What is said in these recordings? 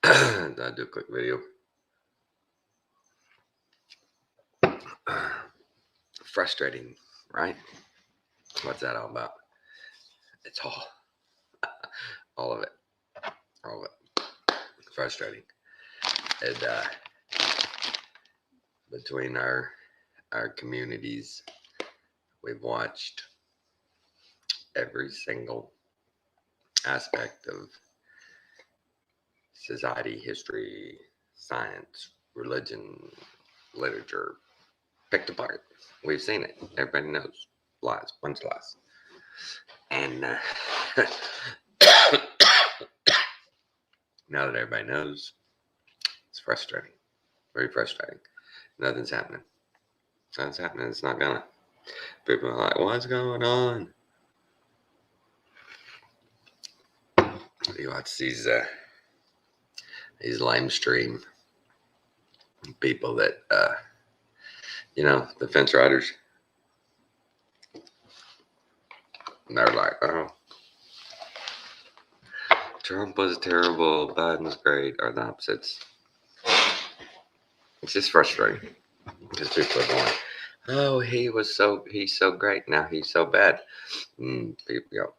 I'll do a quick video. Frustrating, right? What's that all about? It's all of it, all of it. Frustrating. And between our communities, we've watched every single aspect of society, history, science, religion, literature picked apart. We've seen it. Everybody knows lies, bunch of lies. And now that everybody knows, it's frustrating. Very frustrating. Nothing's happening. Nothing's happening. It's not gonna. People are like, what's going on? You watch these lamestream people that the fence riders. And they're like, oh, Trump was terrible, Biden's great, or the opposites. It's just frustrating because people are going, oh, he's so great, now he's so bad. And people go,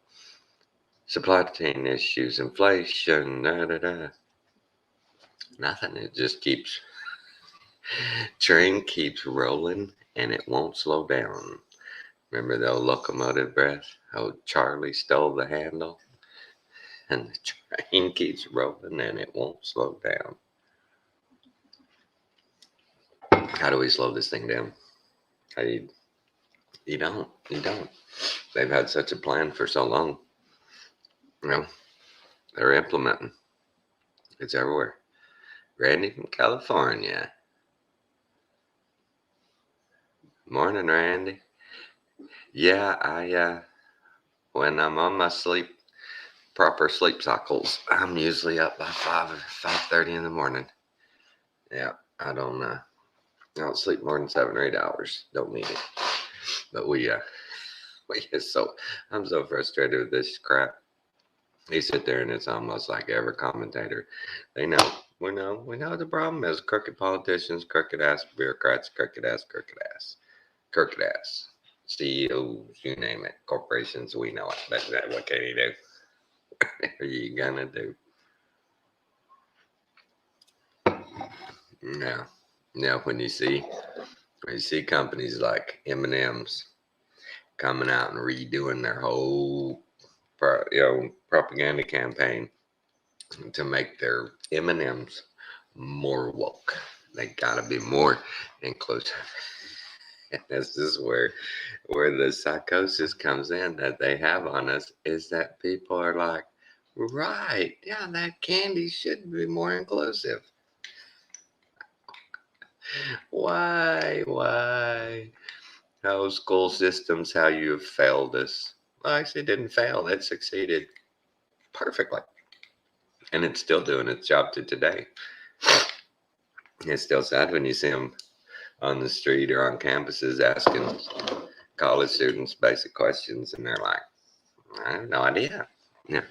supply chain issues, inflation, da da da. Nothing. It just train keeps rolling and it won't slow down. Remember the old locomotive breath? Oh, Charlie stole the handle, and the train keeps rolling and it won't slow down. How do we slow this thing down? You don't. They've had such a plan for so long. They're implementing. It's everywhere. Randy from California. Morning, Randy. Yeah, I when I'm on my proper sleep cycles, I'm usually up by 5:30 in the morning. Yeah, I don't sleep more than 7 or 8 hours. Don't need it. But I'm so frustrated with this crap. They sit there and it's almost like every commentator, they know. We know the problem is crooked politicians, crooked ass bureaucrats, crooked ass CEOs, you name it, corporations. We know it. But what can you do? What are you gonna do? Yeah, yeah. When you see companies like M&M's coming out and redoing their whole propaganda campaign to make their M&Ms more woke. They gotta be more inclusive. And this is where the psychosis comes in that they have on us, is that people are like, right, yeah, that candy should be more inclusive. Why? How school systems, how you have failed us. Well, actually, it didn't fail. It succeeded perfectly. And it's still doing its job to today. It's still sad when you see them on the street or on campuses asking college students basic questions, and they're like, I have no idea. Yeah.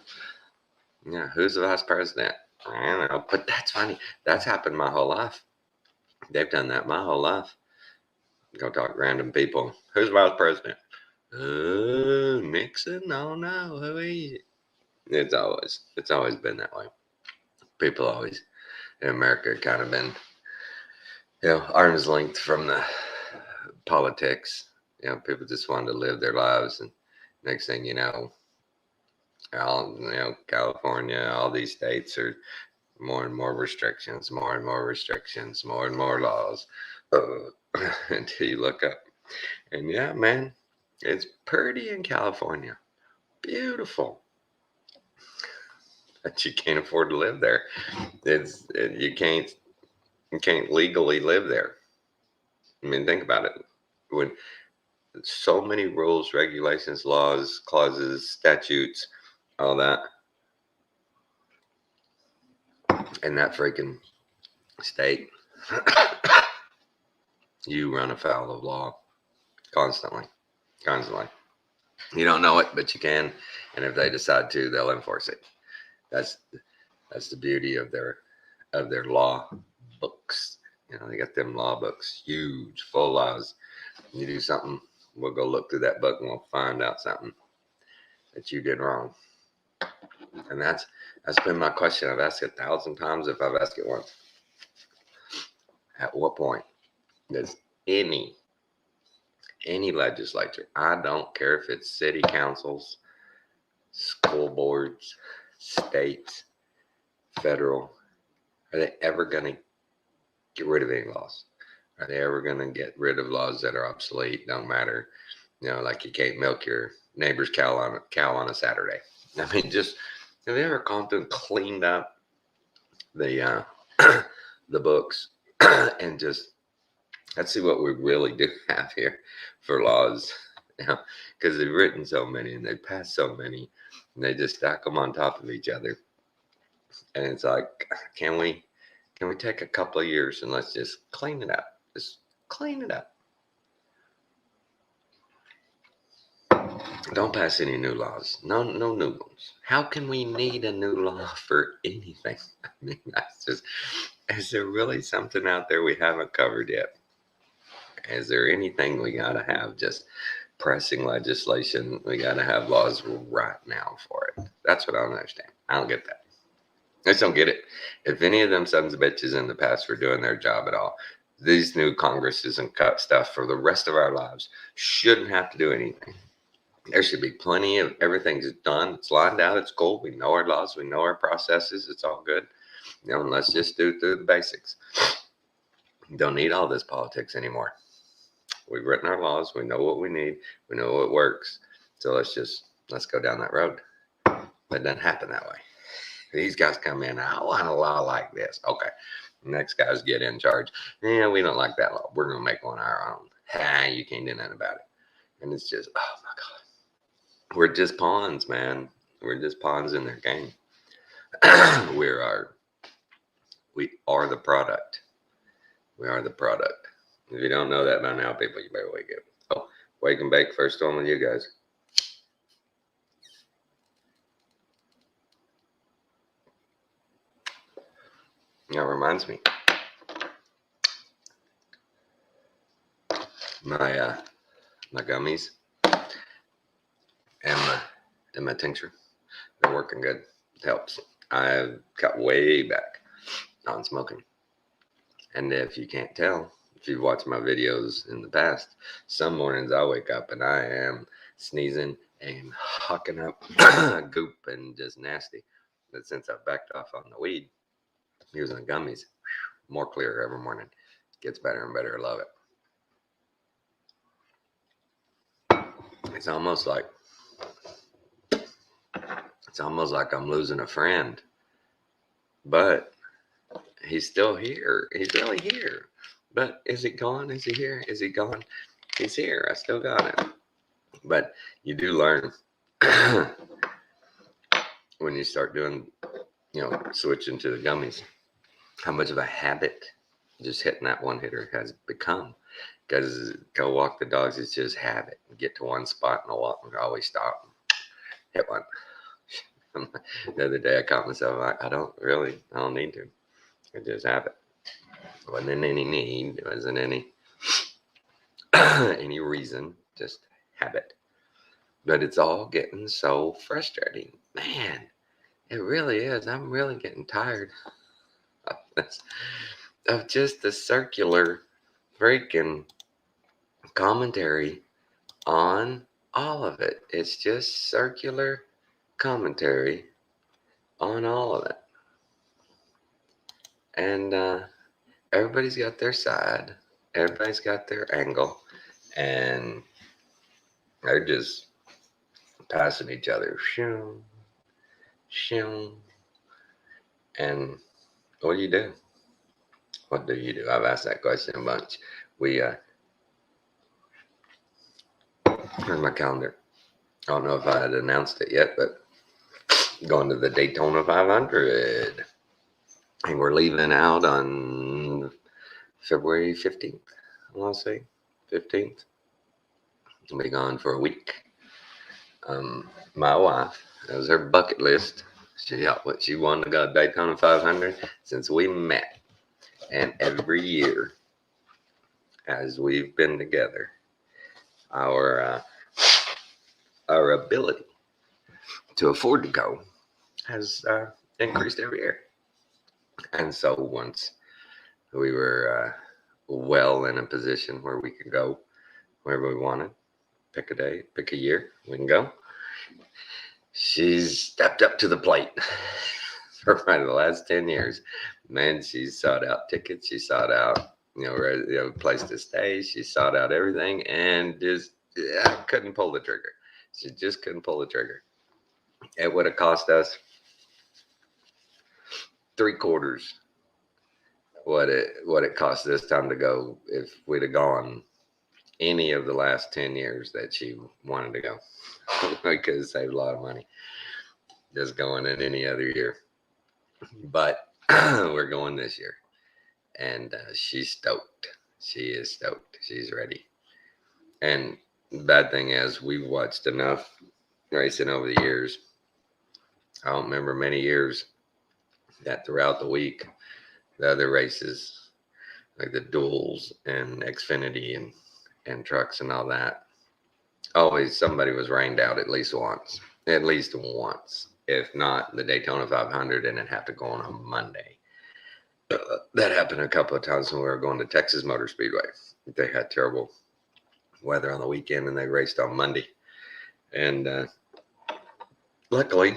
Yeah. Who's the vice president? I don't know. But that's funny. That's happened my whole life. They've done that my whole life. Go talk to random people. Who's the vice president? Nixon? No, no. Who is it? It's always been that way. People always in America kind of been, arm's length from the politics. People just wanted to live their lives, and next thing you know, California, all these states are more and more restrictions, more and more restrictions, more and more laws, until you look up. And yeah, man, it's pretty in California, beautiful, but you can't afford to live there. You can't legally live there. I mean, think about it. When so many rules, regulations, laws, clauses, statutes, all that, in that freaking state, you run afoul of law constantly. You don't know it, but you can, and if they decide to, they'll enforce it. That's that's the beauty of of their law books. You know, they got them law books, huge, full of laws. You do something, we'll go look through that book and we'll find out something that you did wrong. And that's been my question. I've asked it 1,000 times if I've asked it once. At what point does any legislature, I don't care if it's city councils, school boards, states, federal, are they ever going to get rid of any laws? Are they ever going to get rid of laws that are obsolete, don't matter? You know, like you can't milk your neighbor's cow on a Saturday. I mean, just, have they ever gone through and cleaned up the the books and just, let's see what we really do have here for laws, you know, because they've written so many and they've passed so many and they just stack them on top of each other. And it's like, can we take a couple of years and let's just clean it up? Just clean it up. Don't pass any new laws. No new ones. How can we need a new law for anything? I mean, that's just, is there really something out there we haven't covered yet? Is there anything we got to have just pressing legislation? We got to have laws right now for it. That's what I don't understand. I don't get that. I just don't get it. If any of them sons of bitches in the past were doing their job at all, these new Congresses and cut stuff for the rest of our lives shouldn't have to do anything. There should be plenty of everything's done. It's lined out. It's cool. We know our laws. We know our processes. It's all good. You know, and let's just do through the basics. Don't need all this politics anymore. We've written our laws. We know what we need. We know what works. So let's go down that road. But it doesn't happen that way. These guys come in, I want a law like this. Okay. Next guys get in charge. Yeah, we don't like that law. We're going to make one our own. You can't do nothing about it. And it's just, oh my God. We're just pawns, man. We're just pawns in their game. We are the product. We are the product. If you don't know that by now, people, you better wake up. Oh, wake and bake. First one with you guys. That reminds me. My gummies and my tincture, they're working good. It helps. I've got way back on smoking. And if you can't tell, if you've watched my videos in the past, some mornings I wake up and I am sneezing and hucking up goop and just nasty. But since I've backed off on the weed, using the gummies, more clear every morning. Gets better and better. I love it. It's almost like I'm losing a friend, but he's still here. He's really here. But is he gone? Is he here? Is he gone? He's here. I still got him. But you do learn when you start doing, switching to the gummies, how much of a habit just hitting that one hitter has become. Because go walk the dogs, it's just habit. Get to one spot and I'll always stop and hit one. The other day I caught myself like, I don't need to. I just have it. It wasn't any need. It wasn't any any reason. Just habit. But it's all getting so frustrating. Man, it really is. I'm really getting tired of this. Of just the circular freaking commentary on all of it. It's just circular commentary on all of it. And everybody's got their side. Everybody's got their angle. And they're just passing each other. Shoo, shoo. And what do you do? What do you do? I've asked that question a bunch. Here's my calendar. I don't know if I had announced it yet, but going to the Daytona 500. And we're leaving out on February 15th. I want to say 15th. I'll be gone for a week. My wife, that was her bucket list. She won the Daytona 500 since we met. And every year, as we've been together, our ability to afford to go has increased every year. And so once we were well in a position where we could go wherever we wanted, pick a day, pick a year, we can go. She's stepped up to the plate for probably the last 10 years. Man, she sought out tickets. She sought out, place to stay. She sought out everything and just couldn't pull the trigger. She just couldn't pull the trigger. It would have cost us 3/4 what it cost this time to go if we'd have gone any of the last 10 years that she wanted to go. We could have saved a lot of money just going in any other year. But we're going this year. And she's stoked. She is stoked. She's ready. And the bad thing is we've watched enough racing over the years. I don't remember many years that throughout the week, the other races, like the duels and Xfinity and trucks and all that, always somebody was rained out at least once. If not the Daytona 500, and it'd have to go on a Monday. That happened a couple of times when we were going to Texas Motor Speedway. They had terrible weather on the weekend and they raced on Monday. And luckily,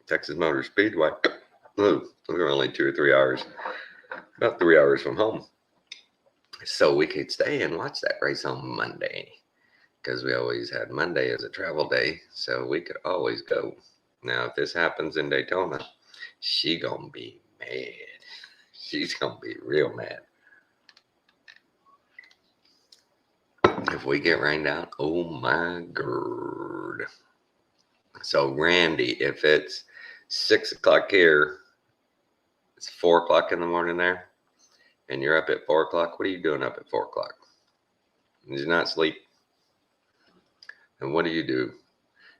Texas Motor Speedway, we were only 2 or 3 hours, about 3 hours from home. So we could stay and watch that race on Monday because we always had Monday as a travel day. So we could always go. Now, if this happens in Daytona, she gonna be mad. She's gonna be real mad. If we get rained out, oh my god. So Randy, if it's 6 o'clock here, it's 4 o'clock in the morning there, and you're up at 4 o'clock, what are you doing up at 4 o'clock? Did you not sleep? And what do you do?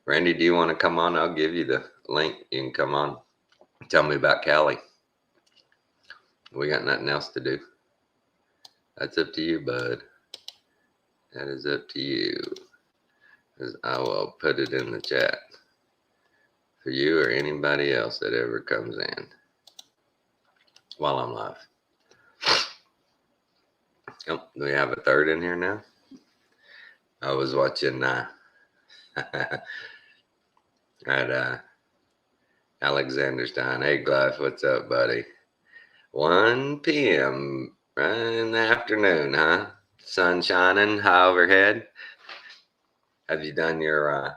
Randy, do you want to come on? I'll give you the link. You can come on. Tell me about Cali. We got nothing else to do. That's up to you, bud. That is up to you. I will put it in the chat for you or anybody else that ever comes in while I'm live. Oh, do we have a third in here now? I was watching at Alexanderstein. Hey, Glyph, what's up, buddy? 1 p.m. right in the afternoon, huh? Sun shining high overhead. Have you done your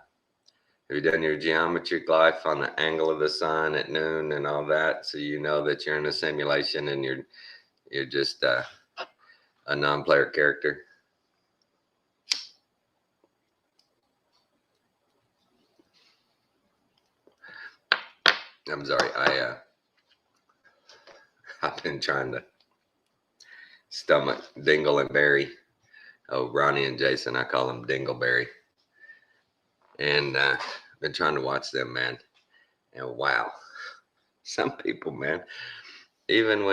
geometry, Glyph, on the angle of the sun at noon and all that, so you know that you're in a simulation and you're just a non-player character? I'm sorry, I've been trying to stomach Dingle and Barry. Oh, Ronnie and Jason, I call them Dingleberry. And been trying to watch them, man. And wow, some people, man, even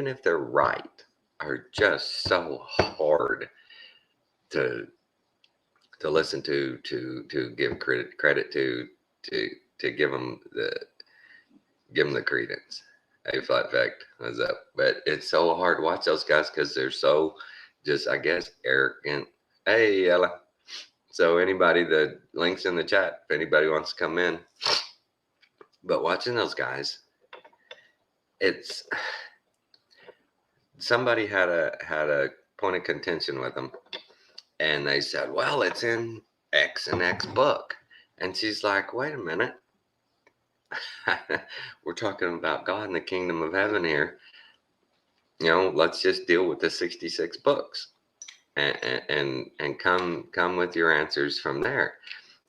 if they're right, are just so hard to listen to give credit to give them the credence. Hey, Flat Fact, what's up? But it's so hard to watch those guys because they're so just, I guess, arrogant. Hey, Ella. So anybody, the link's in the chat if anybody wants to come in. But watching those guys, it's somebody had a point of contention with them, and they said, well, it's in X and X book. And she's like, wait a minute. We're talking about God and the kingdom of heaven here. Let's just deal with the 66 books and come with your answers from there.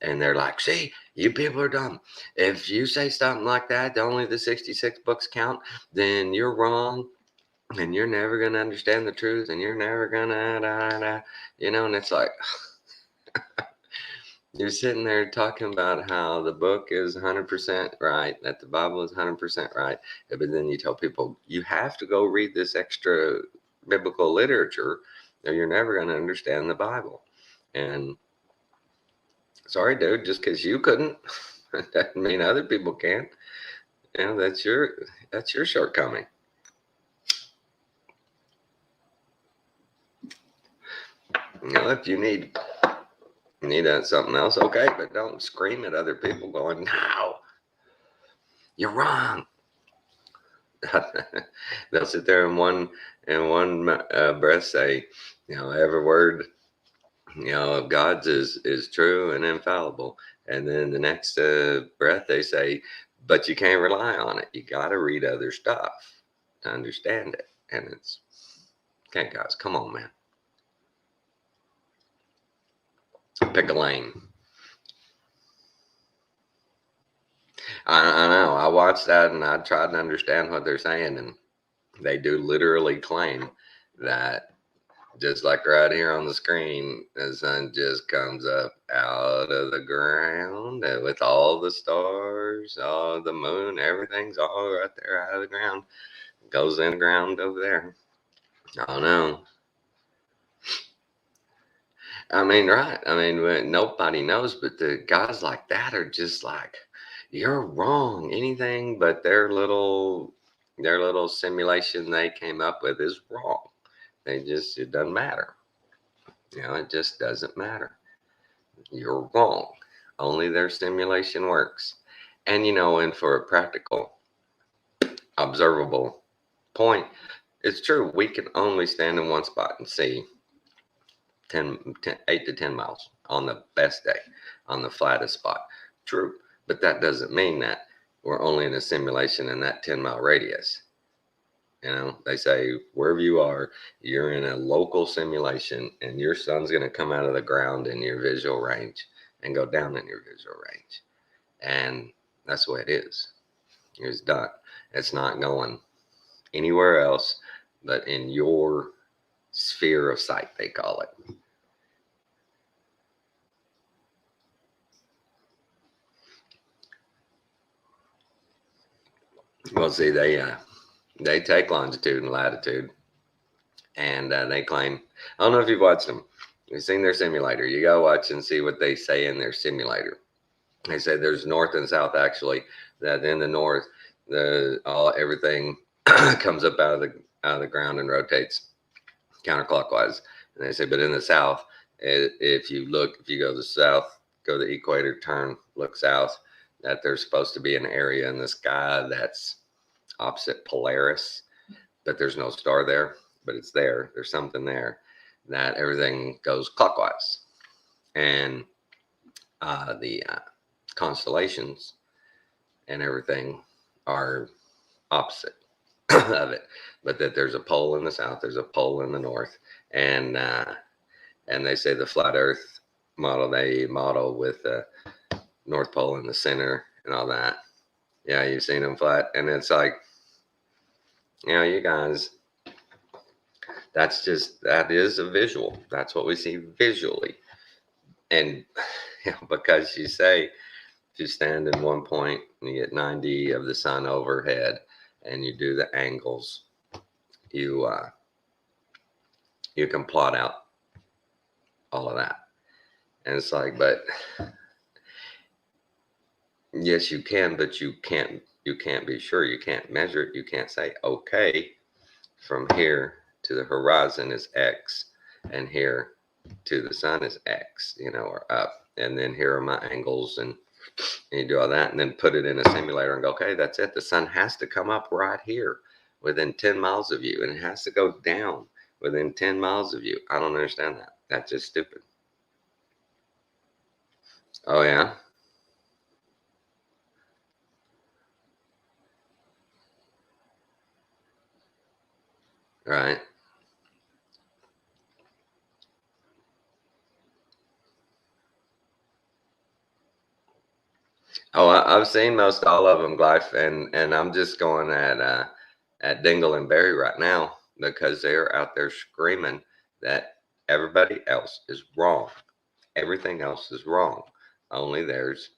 And they're like, see, you people are dumb. If you say something like that, only the 66 books count, then you're wrong. And you're never going to understand the truth. And you're never going to, and it's like, You're sitting there talking about how the book is 100% right, that the Bible is 100% right, but then you tell people you have to go read this extra biblical literature or you're never going to understand the Bible. And sorry, dude, just because you couldn't doesn't mean other people can't. You know, that's your shortcoming. You know, if you need something else, okay, but don't scream at other people going, no, you're wrong. They'll sit there in one breath say, you know, every word, you know, of God's is true and infallible, and then the next breath they say, but you can't rely on it. You got to read other stuff to understand it. And it's okay, guys, come on, man, pick a lane. I know. I watched that and I tried to understand what they're saying, and they do literally claim that just like right here on the screen, the sun just comes up out of the ground with all the stars, all the moon, everything's all right there out of the ground. It goes in the ground over there. Oh no. I mean, right. I mean, nobody knows, but the guys like that are just like, you're wrong. Anything but their little simulation they came up with is wrong. It doesn't matter. You know, it just doesn't matter. You're wrong. Only their simulation works. And, you know, and for a practical, observable point, it's true. We can only stand in one spot and see 8 to 10 miles on the best day, on the flattest spot. True. But that doesn't mean that we're only in a simulation in that 10-mile radius. You know, they say wherever you are, you're in a local simulation and your sun's going to come out of the ground in your visual range and go down in your visual range. And that's the way it is. It's done. It's not going anywhere else but in your sphere of sight, they call it. Well, see, they take longitude and latitude, and they claim. I don't know if you've watched them. You've seen their simulator. You go watch and see what they say in their simulator. They say there's north and south actually. That in the north, everything comes up out of the ground and rotates counterclockwise. And they say, but in the south, if you go to the south, go to the equator, turn, look south, that there's supposed to be an area in the sky that's opposite Polaris, but there's no star there, but it's there. There's something there that everything goes clockwise. And the constellations and everything are opposite of it, but that there's a pole in the south, there's a pole in the north, and they say the flat Earth model they model with the North Pole in the center and all that. Yeah, you've seen them flat, and it's like, you know, you guys, that is a visual. That's what we see visually, and you know, because you say if you stand in one point and you get 90 of the sun overhead, and you do the angles, you can plot out all of that. And it's like, but yes, you can, but you can't be sure. You can't measure it. You can't say, okay, from here to the horizon is X, and here to the sun is X, you know, or up. And then here are my angles, and you do all that, and then put it in a simulator and go, okay, that's it. The sun has to come up right here within 10 miles of you, and it has to go down within 10 miles of you. I don't understand that. That's just stupid. Oh, yeah? Right. Oh, I've seen most all of them, Glyph, and I'm just going at Dingle and Barry right now because they're out there screaming that everybody else is wrong. Everything else is wrong. Only theirs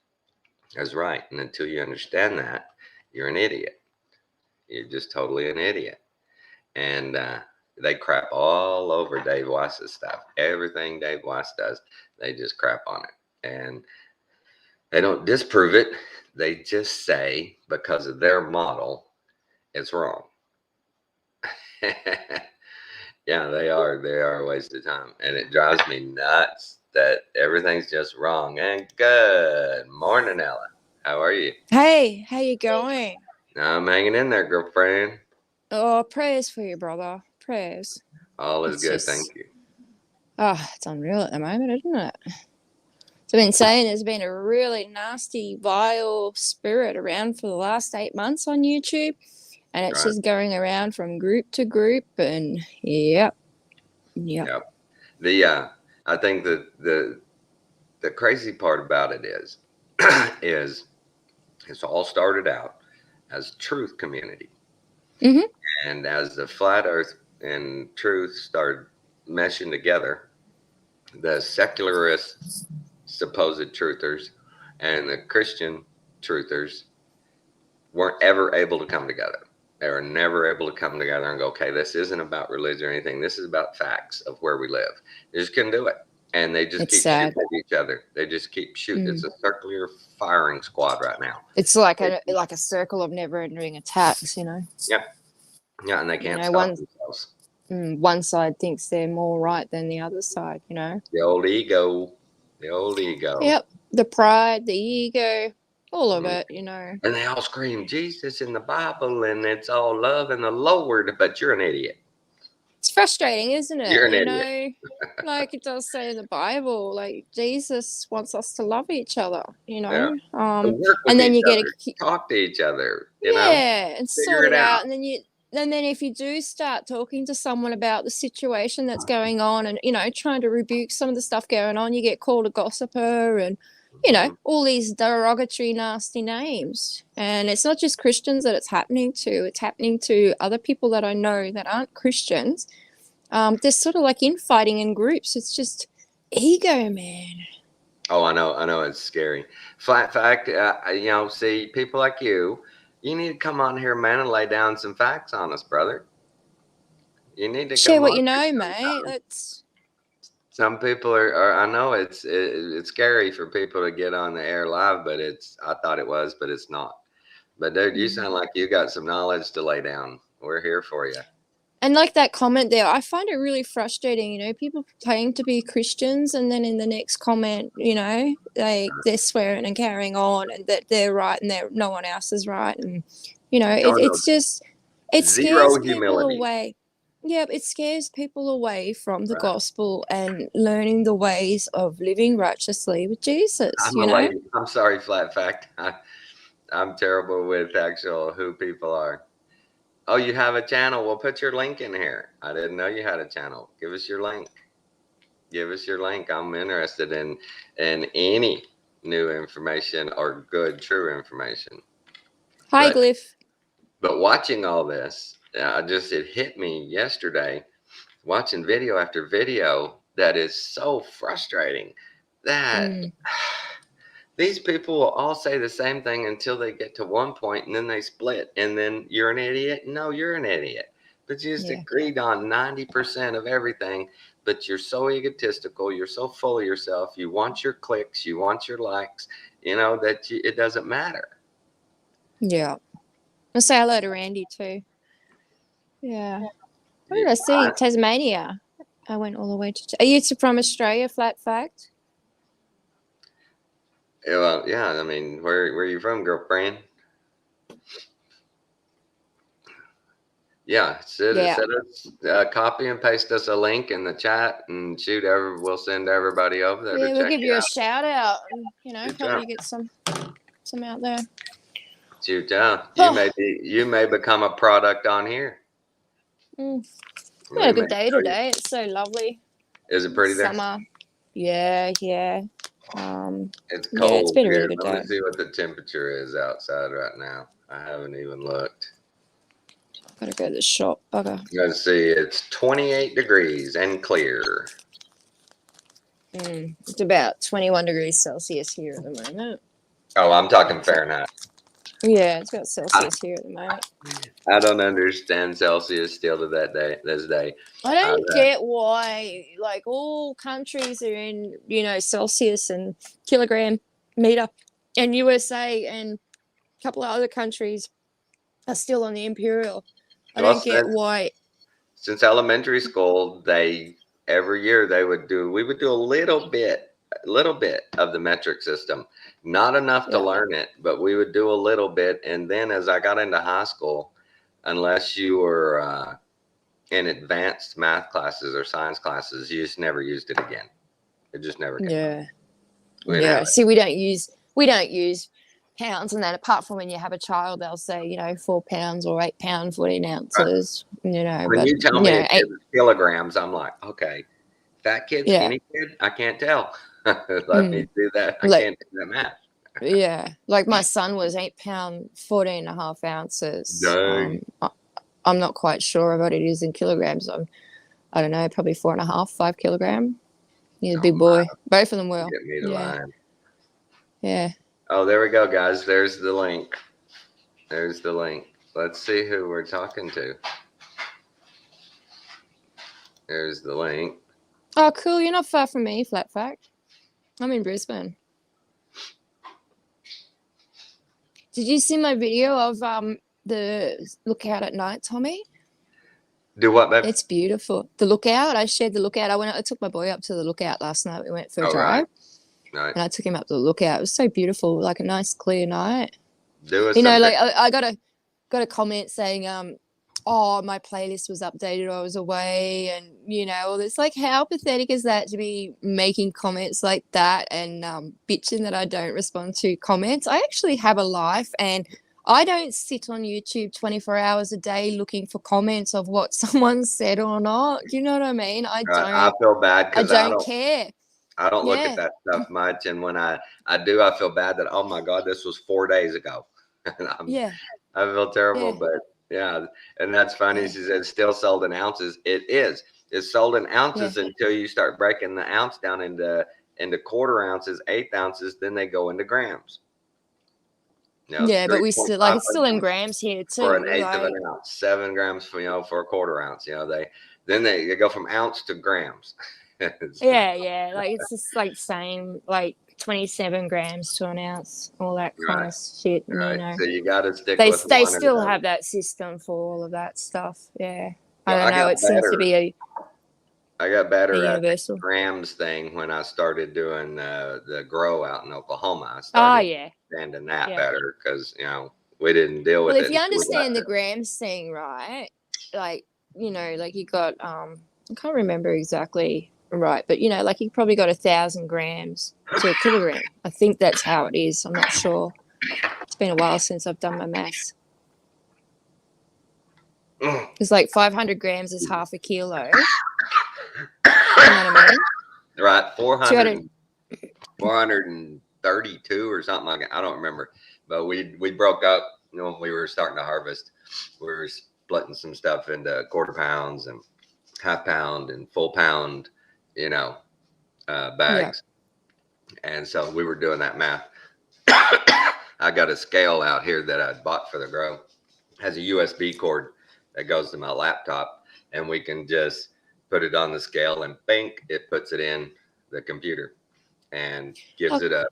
is right. And until you understand that, you're an idiot. You're just totally an idiot. And they crap all over Dave Weiss's stuff. Everything Dave Weiss does, they just crap on it. And they don't disprove it. They just say because of their model, it's wrong. Yeah, they are. They are a waste of time. And it drives me nuts that everything's just wrong. And good morning, Ella. How are you? Hey, how you going? I'm hanging in there, girlfriend. Oh, prayers for you, brother. Prayers. All is It's good. just, Thank you. it's unreal at the moment, isn't it? So I've been saying there's been a really nasty, vile spirit around for the last 8 months on YouTube, and it's Right. just going around from group to group, and yep. Yep. I think that the crazy part about it is, is it's all started out as truth community. Mhm. And as the flat earth and truth started meshing together, the secularist supposed truthers and the Christian truthers weren't ever able to come together. They were never able to come together and go, okay, this isn't about religion or anything. This is about facts of where we live. They just couldn't do it. And they just It's keep sad. shooting at each other. They just keep shooting. It's a circular firing squad right now. It's like a circle of never-ending attacks, you know. Yeah. Yeah, and they can't stop themselves. One side thinks they're more right than the other side, you know. The old ego. The old ego. Yep. The pride, the ego, all of it, you know. And they all scream Jesus in the Bible and it's all love and the Lord, but you're an idiot. It's frustrating, isn't it? You're an you idiot. know, like it does say in the Bible, like Jesus wants us to love each other, you know. Yeah. Work with and then each you other, get talk to each other, you know, and figure sort it it out. out, and then if you do start talking to someone about the situation that's going on, and you know, trying to rebuke some of the stuff going on, you get called a gossiper and you know, all these derogatory, nasty names. And it's not just Christians that it's happening to, it's happening to other people that I know that aren't Christians. There's sort of like infighting in groups. It's just ego, man. Oh, I know, it's scary. Flat fact, you know, see, people like you need to come on here, man, and lay down some facts on us, brother. You need to Share come what on you here know, mate. sometime. Some people are I know it's scary for people to get on the air live, but I thought it was, but it's not. But dude, you sound like you got some knowledge to lay down. We're here for you. And like that comment there, I find it really frustrating, you know, people claim to be Christians and then in the next comment, you know, they're swearing and carrying on and that they're right and no one else is right. And, you know, it's just, it scares Zero people humility. away. Yeah, it scares people away from the gospel and learning the ways of living righteously with Jesus, you know? Lady. I'm sorry, flat fact. I'm terrible with who people are. Oh, you have a channel. We'll put your link in here. I didn't know you had a channel. Give us your link. Give us your link. I'm interested in any new information or good, true information. Hi, Glyph. But watching all this, it hit me yesterday, watching video after video that is so frustrating that these people will all say the same thing until they get to one point and then they split and then you're an idiot. No, you're an idiot. But you just agreed on 90% of everything, but you're so egotistical. You're so full of yourself. You want your clicks. You want your likes, you know, that it doesn't matter. Yeah. I'll say hello to Randy too. Yeah. What did I see? Tasmania. I went all the way to... Are you from Australia, flat fact? Well, yeah. I mean, where are you from, girlfriend? Yeah, copy and paste us a link in the chat and we'll send everybody over there to check it out. Yeah, we'll give you a shout out and, you know, help you get some out there. Shoot out. You may become a product on here. We had a good day today. It's so lovely. Is it pretty there? Summer. Yeah. It's cold. Yeah, it's been a really good day. Let me see what the temperature is outside right now. I haven't even looked. Gotta go to the shop. Okay. Let's see. It's 28 degrees and clear. It's about 21 degrees Celsius here at the moment. Oh, I'm talking Fahrenheit. Yeah, it's about Celsius here at the moment. I don't understand Celsius still to this day. I don't get why, like, all countries are in, Celsius and kilogram meter, and USA and a couple of other countries are still on the imperial. I don't get why. Since elementary school, every year we would do a little bit of the metric system. Not enough to learn it, but we would do a little bit. And then as I got into high school, unless you were in advanced math classes or science classes, you just never used it again. It just never came up. Yeah. See, we don't use pounds and that, apart from when you have a child, they'll say, 4 pounds or 8 pounds, 14 ounces, When you tell me it's kilograms, I'm like, okay, fat kid, skinny kid, I can't tell. Let me do that. I can't do that math. Yeah. Like my son was 8 pound, 14 and a half ounces. Dang. I'm not quite sure what it is in kilograms. I don't know, probably 4.5, 5 kilogram. He's a big boy. Both of them will. Get me the line. Yeah. Oh, there we go, guys. There's the link. Let's see who we're talking to. There's the link. Oh, cool. You're not far from me, flat fact. I'm in Brisbane. Did you see my video of the lookout at night, Tommy? Do what, babe? It's beautiful. The lookout. I shared the lookout. I took my boy up to the lookout last night. We went for a drive. Right. And I took him up to the lookout. It was so beautiful, like a nice clear night. Do us like I got a comment saying, oh, my playlist was updated, I was away, and it's like, how pathetic is that to be making comments like that and bitching that I don't respond to comments. I actually have a life, and I don't sit on YouTube 24 hours a day looking for comments of what someone said or not. Do you know what I mean? I feel bad because I don't care. I don't look at that stuff much, and when I do, I feel bad that, oh my God, this was 4 days ago. I feel terrible, but yeah, and that's funny. She said still sold in ounces. It is. It's sold in ounces until you start breaking the ounce down into quarter ounces, 1/8 ounces. Then they go into grams. But we still it's still in grams here too. For an 1/8 of an ounce, 7 grams for for a quarter ounce. They go from ounce to grams. Like it's just like saying like 27 grams to an ounce, all that kind of shit. Right. So you got to stick. They still have that system for all of that stuff. Yeah, I don't know. It seems to be I got better at universal. the grams thing when I started doing the grow out in Oklahoma. I started understanding that better because we didn't deal with it. Well, if you understand the grams thing, right? Like like you got I can't remember exactly. Right, but like you probably got 1,000 grams to a kilogram. I think that's how it is. I'm not sure. It's been a while since I've done my maths. It's like 500 grams is half a kilo. You know what I mean? Right, 432 or something like that. I don't remember, but we broke up. When we were starting to harvest, we were splitting some stuff into quarter pounds and half pound and full pound. Bags. And so we were doing that math. I got a scale out here that I bought for the grow. It has a USB cord that goes to my laptop, and we can just put it on the scale and bink, it puts it in the computer and gives it a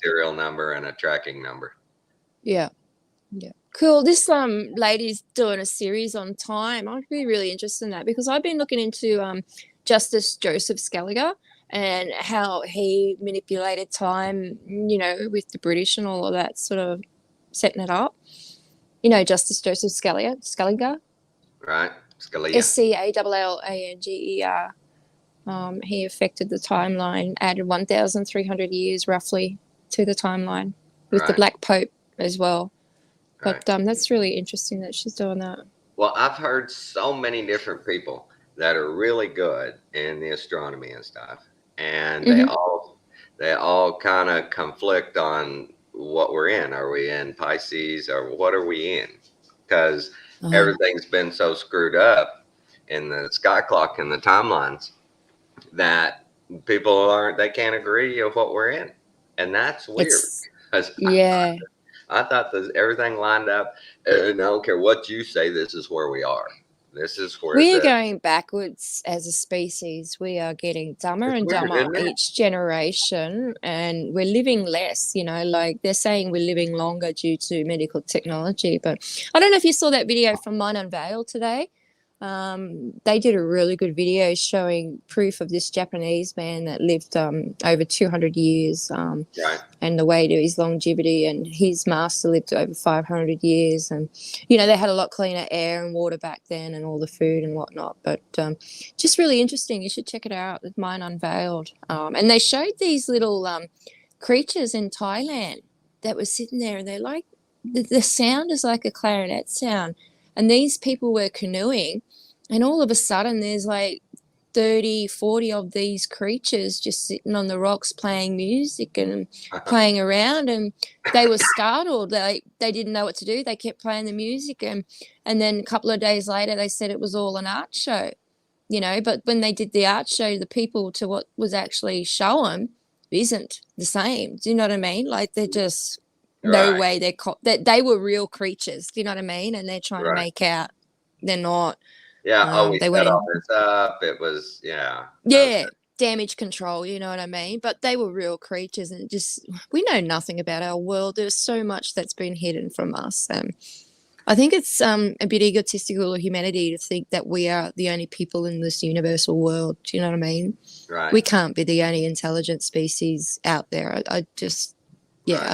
serial number and a tracking number. Yeah. Cool. This lady's doing a series on time. I'd be really interested in that because I've been looking into Justice Joseph Scaliger and how he manipulated time, with the British and all of that, sort of setting it up. Justice Joseph Scaliger. Right. Scalia. Scallanger. He affected the timeline, added 1,300 years roughly to the timeline with the Black Pope as well. But that's really interesting that she's doing that. Well, I've heard so many different people that are really good in the astronomy and stuff, and they all kind of conflict on what we're in. Are we in Pisces or what are we in? Because everything's been so screwed up in the sky clock and the timelines that they can't agree of what we're in. And that's weird. It's 'Cause yeah. I thought that everything lined up. And I don't care what you say, this is where we are. This is where We are going backwards as a species. We are getting dumber it's and weird, dumber isn't it? each generation, and we're living less. Like they're saying we're living longer due to medical technology. But I don't know if you saw that video from Mind Unveiled today. They did a really good video showing proof of this Japanese man that lived over 200 years. Right. And the way to his longevity, and his master lived over 500 years, and they had a lot cleaner air and water back then, and all the food and whatnot. But just really interesting. You should check it out with Mine Unveiled. And they showed these little creatures in Thailand that were sitting there, and they're like, the sound is like a clarinet sound, and these people were canoeing, and all of a sudden there's like 30, 40 of these creatures just sitting on the rocks playing music and playing around, and they were startled. They didn't know what to do. They kept playing the music, and then a couple of days later they said it was all an art show, but when they did the art show, the people to what was actually shown isn't the same. Do you know what I mean? Like they're just no way that they were real creatures. Do you know what I mean? And they're trying to make out they're not. Yeah. We they set went all this up. It was, damage control, you know what I mean? But they were real creatures, and we know nothing about our world. There's so much that's been hidden from us. I think it's a bit egotistical of humanity to think that we are the only people in this universal world. Do you know what I mean? Right. We can't be the only intelligent species out there. I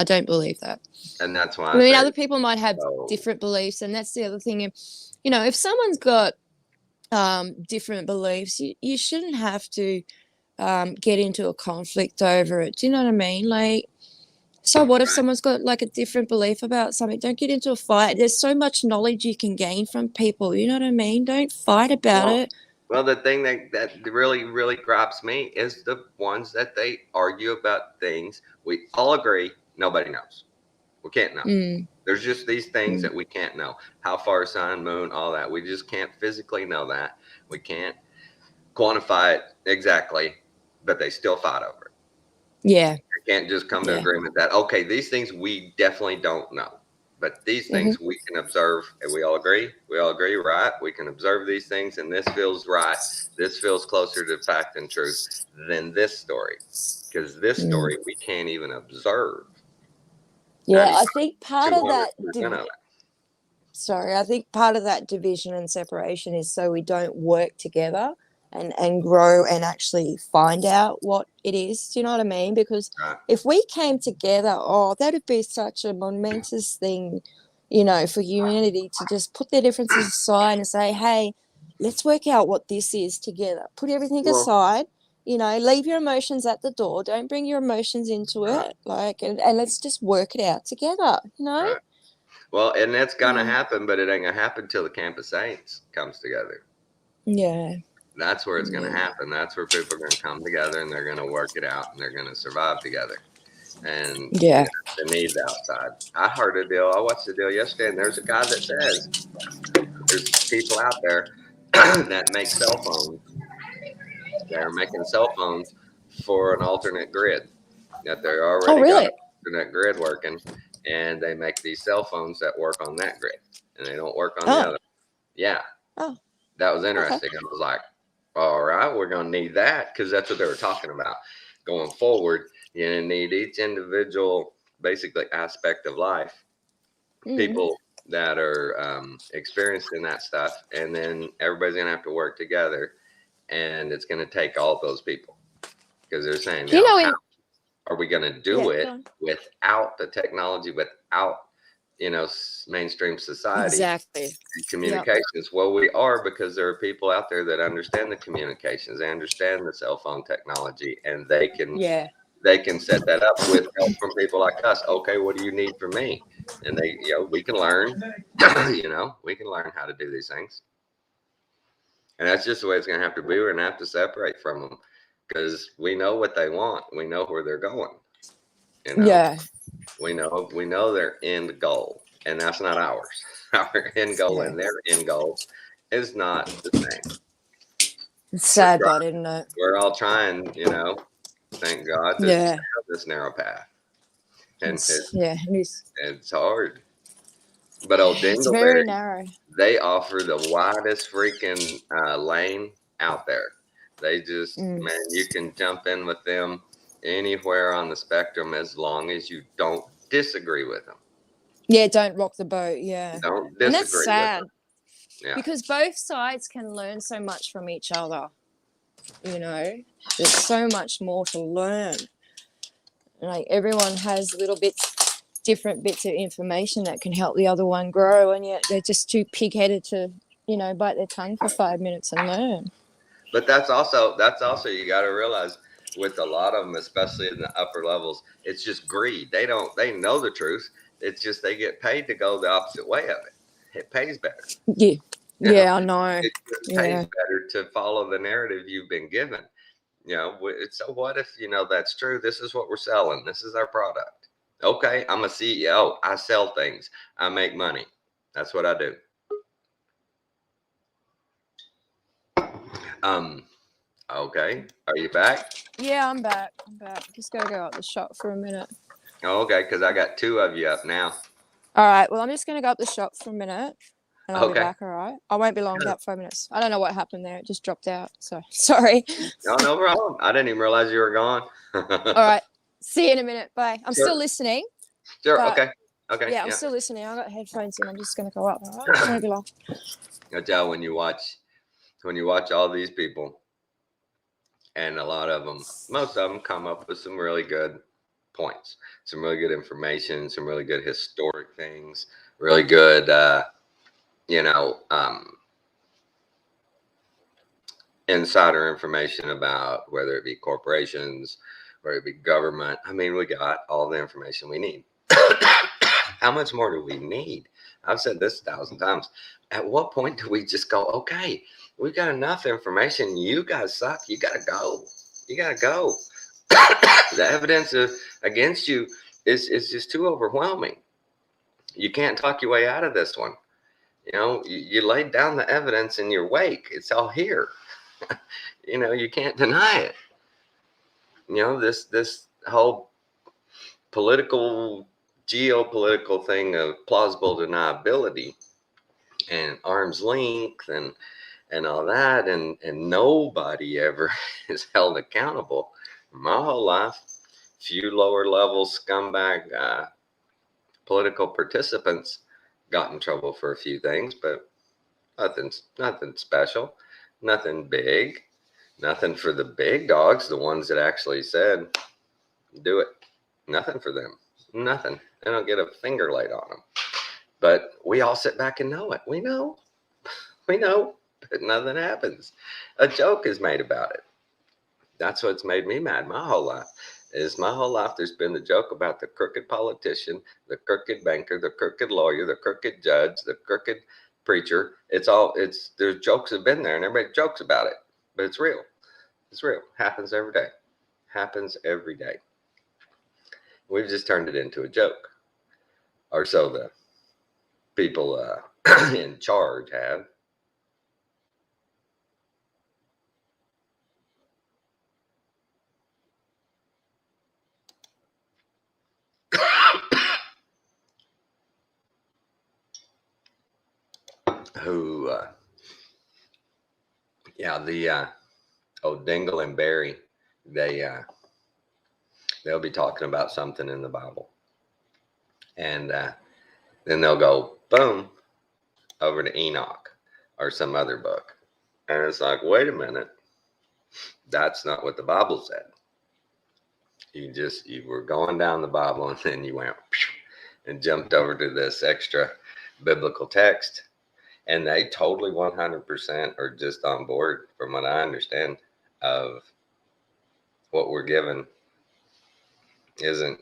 don't believe that. And that's why I mean, other people might have different beliefs, and that's the other thing. If someone's got different beliefs, you shouldn't have to get into a conflict over it. Do you know what I mean? Like, so what if someone's got like a different belief about something? Don't get into a fight. There's so much knowledge you can gain from people. You know what I mean? Don't fight about it. Well, the thing that really, really gripes me is the ones that they argue about things we all agree nobody knows. We can't know. There's just these things that we can't know. How far sun, moon, all that. We just can't physically know that. We can't quantify it exactly, but they still fight over it. Yeah. You can't just come to agreement that, okay, these things we definitely don't know. But these things we can observe, and we all agree. We all agree, right? We can observe these things, and this feels right. This feels closer to fact and truth than this story. Because this story we can't even observe. Yeah, I think part of that. I think part of that division and separation is so we don't work together and grow and actually find out what it is. Do you know what I mean? Because if we came together, that'd be such a momentous thing, for humanity to just put their differences aside and say, hey, let's work out what this is together. Put everything aside. Leave your emotions at the door. Don't bring your emotions into it. And let's just work it out together, Right. Well, and that's going to happen, but it ain't going to happen till the Camp of Saints comes together. Yeah. That's where it's going to happen. That's where people are going to come together, and they're going to work it out, and they're going to survive together. And the needs outside. I heard a deal. I watched a deal yesterday, and there's a guy that says there's people out there that make cell phones. They're making cell phones for an alternate grid. That they're already got an alternate grid working, and they make these cell phones that work on that grid, and they don't work on the other. Yeah. Oh. That was interesting. I was like, all right, we're going to need that, because that's what they were talking about. Going forward, you're going to need each individual, basically, aspect of life, people that are experienced in that stuff, and then everybody's going to have to work together. And it's going to take all those people, because they're saying, how are we going to do it without the technology, without, mainstream society and communications? Well, we are, because there are people out there that understand the communications, they understand the cell phone technology, and they can set that up with help from people like us. Okay, what do you need from me? And they, we can learn, we can learn how to do these things. And that's just the way it's going to have to be. We're going to have to separate from them, because we know what they want. We know where they're going. We know their end goal, and that's not ours. Our end goal and their end goal is not the same. It's We're sad, trying, but isn't it? we're all trying, thank God, to stay Yeah. on this narrow path. And It is. it's hard. But old It's very Dingleberry, narrow. they offer the widest freaking lane out there. They just, Mm. man, you can jump in with them anywhere on the spectrum as long as you don't disagree with them. Yeah, don't rock the boat. Yeah. Don't And that's disagree with sad them. Yeah. because both sides can learn so much from each other. There's so much more to learn. Like everyone has different bits of information that can help the other one grow, and yet they're just too pig-headed to, bite their tongue for 5 minutes and learn. But that's also you got to realize with a lot of them, especially in the upper levels, it's just greed. They know the truth. It's just they get paid to go the opposite way of it. It pays better. Yeah. Yeah, I know. It just pays better to follow the narrative you've been given. So what if that's true? This is what we're selling. This is our product. Okay, I'm a CEO. I sell things. I make money. That's what I do. Okay. Are you back? Yeah, I'm back. Just gotta go up the shop for a minute. Okay, because I got two of you up now. All right. Well, I'm just gonna go up the shop for a minute, and I'll be Okay. back. All right. I won't be long. About 5 minutes. I don't know what happened there. It just dropped out. So sorry. No problem. I didn't even realize you were gone. All right. See you in a minute. Bye. I'm Sure. still listening. Sure. But- Okay. Yeah, I'm still listening. I got headphones in. I'm just gonna go up. All right. It won't be long. I tell when you watch all these people, and a lot of them, most of them come up with some really good points, some really good information, some really good historic things, really good, insider information about whether it be corporations, whether it be government. I mean, we got all the information we need. How much more do we need? I've said this 1,000 times. At what point do we just go, okay, we've got enough information. You guys suck. You got to go. You got to go. The evidence against you is just too overwhelming. You can't talk your way out of this one. You laid down the evidence in your wake. It's all here. You can't deny it. This whole geopolitical thing of plausible deniability and arm's length and all that, and nobody ever is held accountable. My whole life, few lower level scumbag political participants got in trouble for a few things, but nothing special, nothing big, nothing for the big dogs, the ones that actually said do it. Nothing for them. Nothing. They don't get a finger laid on them. But we all sit back and know it. We know, but nothing happens. A joke is made about it. That's what's made me mad my whole life. There's been the joke about the crooked politician, the crooked banker, the crooked lawyer, the crooked judge, the crooked preacher. There's jokes have been there and everybody jokes about it, but it's real. It's real. Happens every day. Happens every day. We've just turned it into a joke, or so the people in charge have. Who, Dingle and Barry, they'll be talking about something in the Bible, and then they'll go boom over to Enoch or some other book, and it's like, wait a minute, that's not what the Bible said. You were going down the Bible and then you went and jumped over to this extra biblical text, and they totally 100% are just on board, from what I understand, of what we're given isn't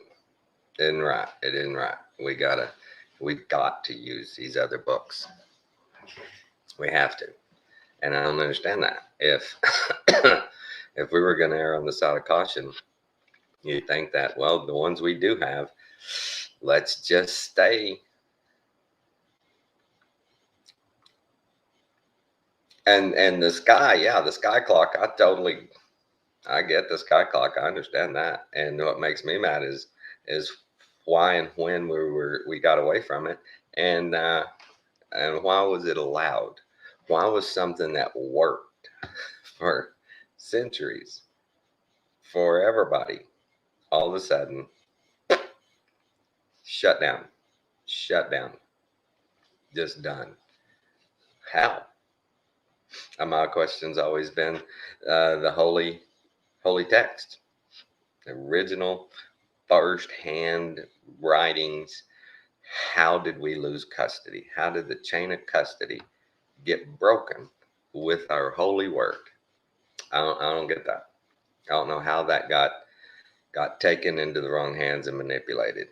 right. It isn't right. We've got to use these other books. We have to. And I don't understand that. If if we were going to err on the side of caution, you'd think that, well, the ones we do have, let's just stay And the sky clock, I get the sky clock. I understand that. And what makes me mad is why and when we got away from it, and why was it allowed? Why was something that worked for centuries for everybody all of a sudden shut down, just done? How? My question's always been the holy text, the original first hand writings. How did we lose custody? How did the chain of custody get broken with our holy word? I don't get that. I don't know how that got taken into the wrong hands and manipulated.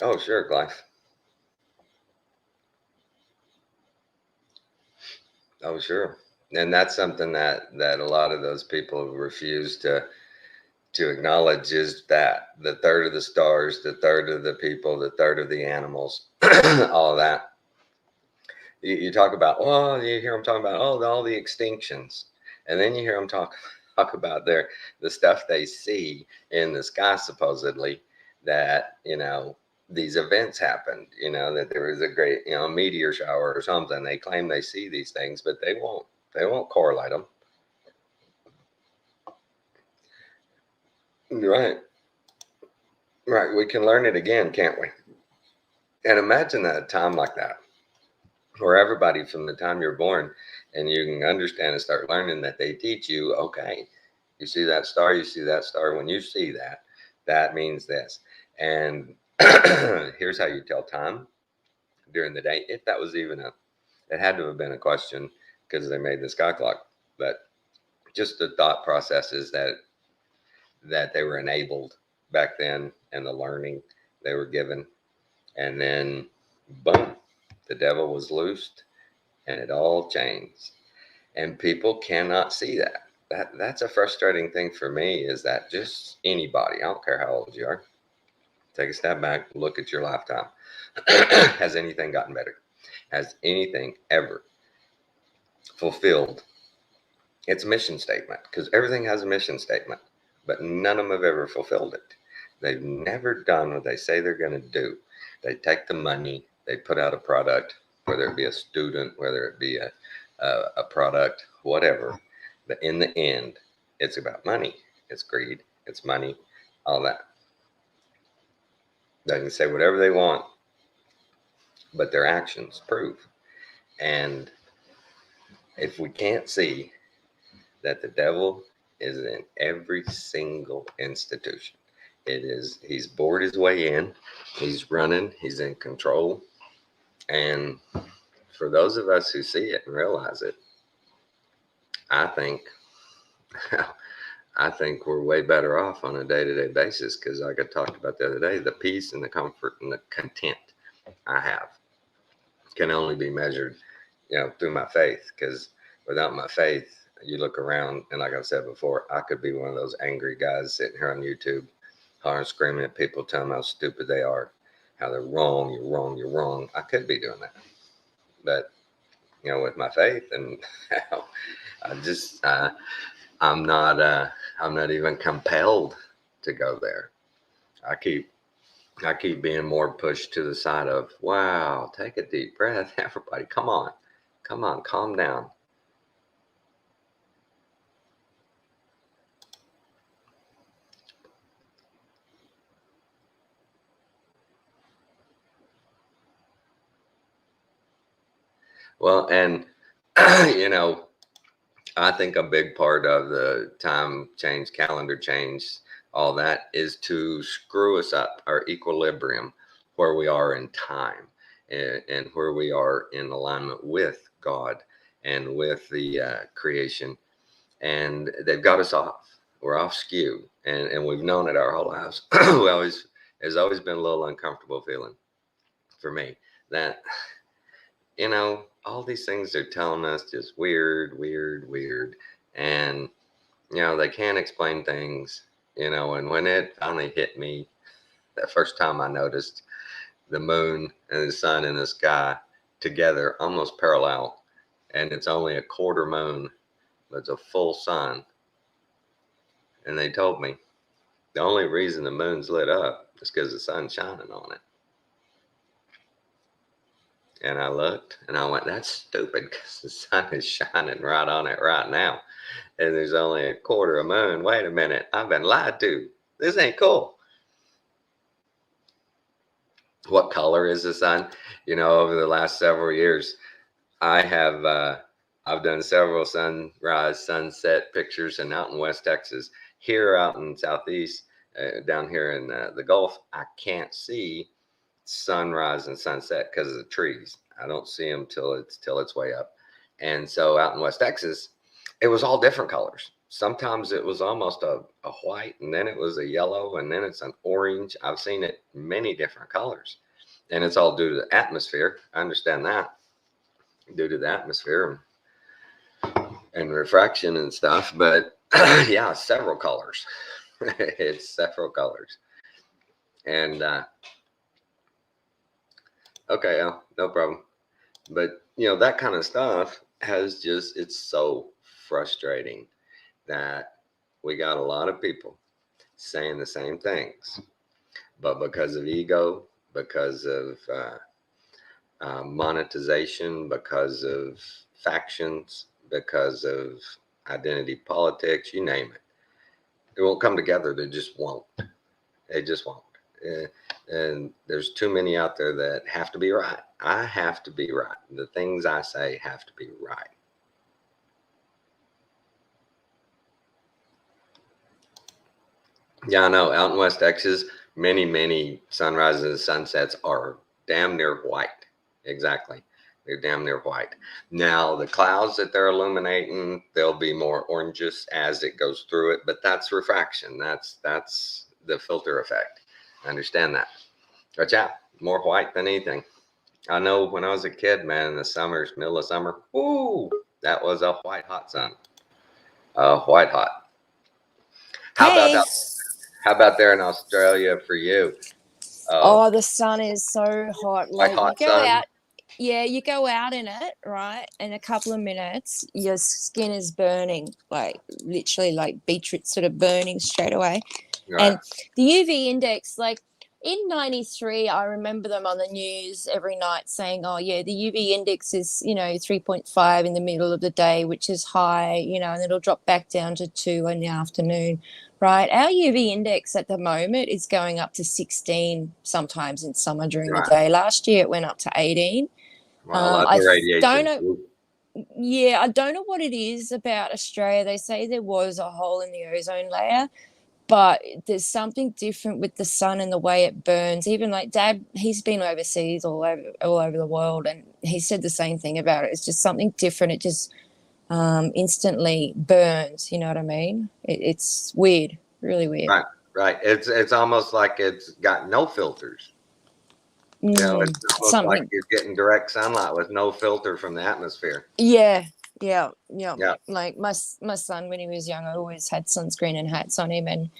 Oh, sure, Clive. Oh, sure. And that's something that a lot of those people refuse to acknowledge, is that the third of the stars, the third of the people, the third of the animals, all of that. You talk about, well, you hear them talking about, all the extinctions, and then you hear them talk about the stuff they see in the sky, supposedly, that these events happened, that there was a great meteor shower or something. They claim they see these things, but they won't correlate them. Right. We can learn it again, can't we? And imagine that a time like that, where everybody from the time you're born and you can understand and start learning, that they teach you, okay, you see that star, when you see that, that means this. And here's how you tell time during the day. If that was even it had to have been a question, because they made the sky clock. But just the thought processes that they were enabled back then, and the learning they were given. And then boom, the devil was loosed, and it all changed. And people cannot see that. That's a frustrating thing for me, is that just anybody, I don't care how old you are, take a step back, look at your lifetime. Has anything gotten better? Has anything ever fulfilled its mission statement? Because everything has a mission statement, but none of them have ever fulfilled it. They've never done what they say they're going to do. They take the money, they put out a product, whether it be a student, whether it be a product, whatever. But in the end, it's about money. It's greed. It's money. All that. They can say whatever they want, but their actions prove. And if we can't see that the devil is in every single institution, he's bored his way in, he's running, he's in control. And for those of us who see it and realize it, I think we're way better off on a day-to-day basis, because like I talked about the other day, the peace and the comfort and the content I have can only be measured, through my faith. Because without my faith, you look around, and like I said before, I could be one of those angry guys sitting here on YouTube, hollering, screaming at people, telling them how stupid they are, how they're wrong, you're wrong, you're wrong. I could be doing that. But, with my faith, and I'm not even compelled to go there. I keep being more pushed to the side of, wow, take a deep breath, everybody, come on, calm down. Well, and I think a big part of the time change, calendar change, all that, is to screw us up, our equilibrium, where we are in time, and where we are in alignment with God and with the creation. And they've got us off. We're off skew, and we've known it our whole lives. There's always been a little uncomfortable feeling for me that, all these things they're telling us, just weird. And, they can't explain things, and when it finally hit me, the first time I noticed the moon and the sun in the sky together, almost parallel, and it's only a quarter moon, but it's a full sun. And they told me the only reason the moon's lit up is because the sun's shining on it. And I looked and I went, that's stupid, because the sun is shining right on it right now. And there's only a quarter of moon. Wait a minute, I've been lied to. This ain't cool. What color is the sun? You know, over the last several years, I've done several sunrise, sunset pictures, and out in West Texas. Here out in Southeast, down here in the Gulf, I can't see sunrise and sunset because of the trees. I don't see them till it's way up. And so out in West Texas, it was all different colors. Sometimes it was almost a white, and then it was a yellow, and then it's an orange. I've seen it many different colors, and it's all due to the atmosphere. I understand that, due to the atmosphere and refraction and stuff. But yeah, several colors. It's several colors. And okay, no problem. But you know, that kind of stuff has just, it's so frustrating that we got a lot of people saying the same things, but because of ego, because of monetization, because of factions, because of identity politics, you name it, it won't come together. They just won't. They just won't. And there's too many out there that have to be right. I have to be right. The things I say have to be right. Yeah, I know. Out in West Texas, many sunrises and sunsets are damn near white. Exactly. They're damn near white. Now, the clouds that they're illuminating, they'll be more oranges as it goes through it, but that's refraction. That's the filter effect. I understand that. But yeah, more white than anything. I know when I was a kid, man, in the summers, middle of summer, woo, that was a white hot sun. White hot. How about that? How about there in Australia for you? Oh, the sun is so hot. Like hot you go sun? out, yeah, you go out in it, right? In a couple of minutes, your skin is burning, like literally like beetroot sort of burning straight away. Right. And the UV index, like in 93, I remember them on the news every night saying, oh, yeah, the UV index is, 3.5 in the middle of the day, which is high, and it'll drop back down to 2 in the afternoon, right? Our UV index at the moment is going up to 16 sometimes in summer during the day. Last year, it went up to 18. Wow, that's a radiation. Don't know. Yeah, I don't know what it is about Australia. They say there was a hole in the ozone layer, but there's something different with the sun and the way it burns. Even like Dad, he's been overseas all over the world, and he said the same thing about it. It's just something different. It just instantly burns. You know what I mean? It's weird, really weird. Right. It's almost like it's got no filters. It's almost like you're getting direct sunlight with no filter from the atmosphere. Yeah. Like my son, when he was young, I always had sunscreen and hats on him, and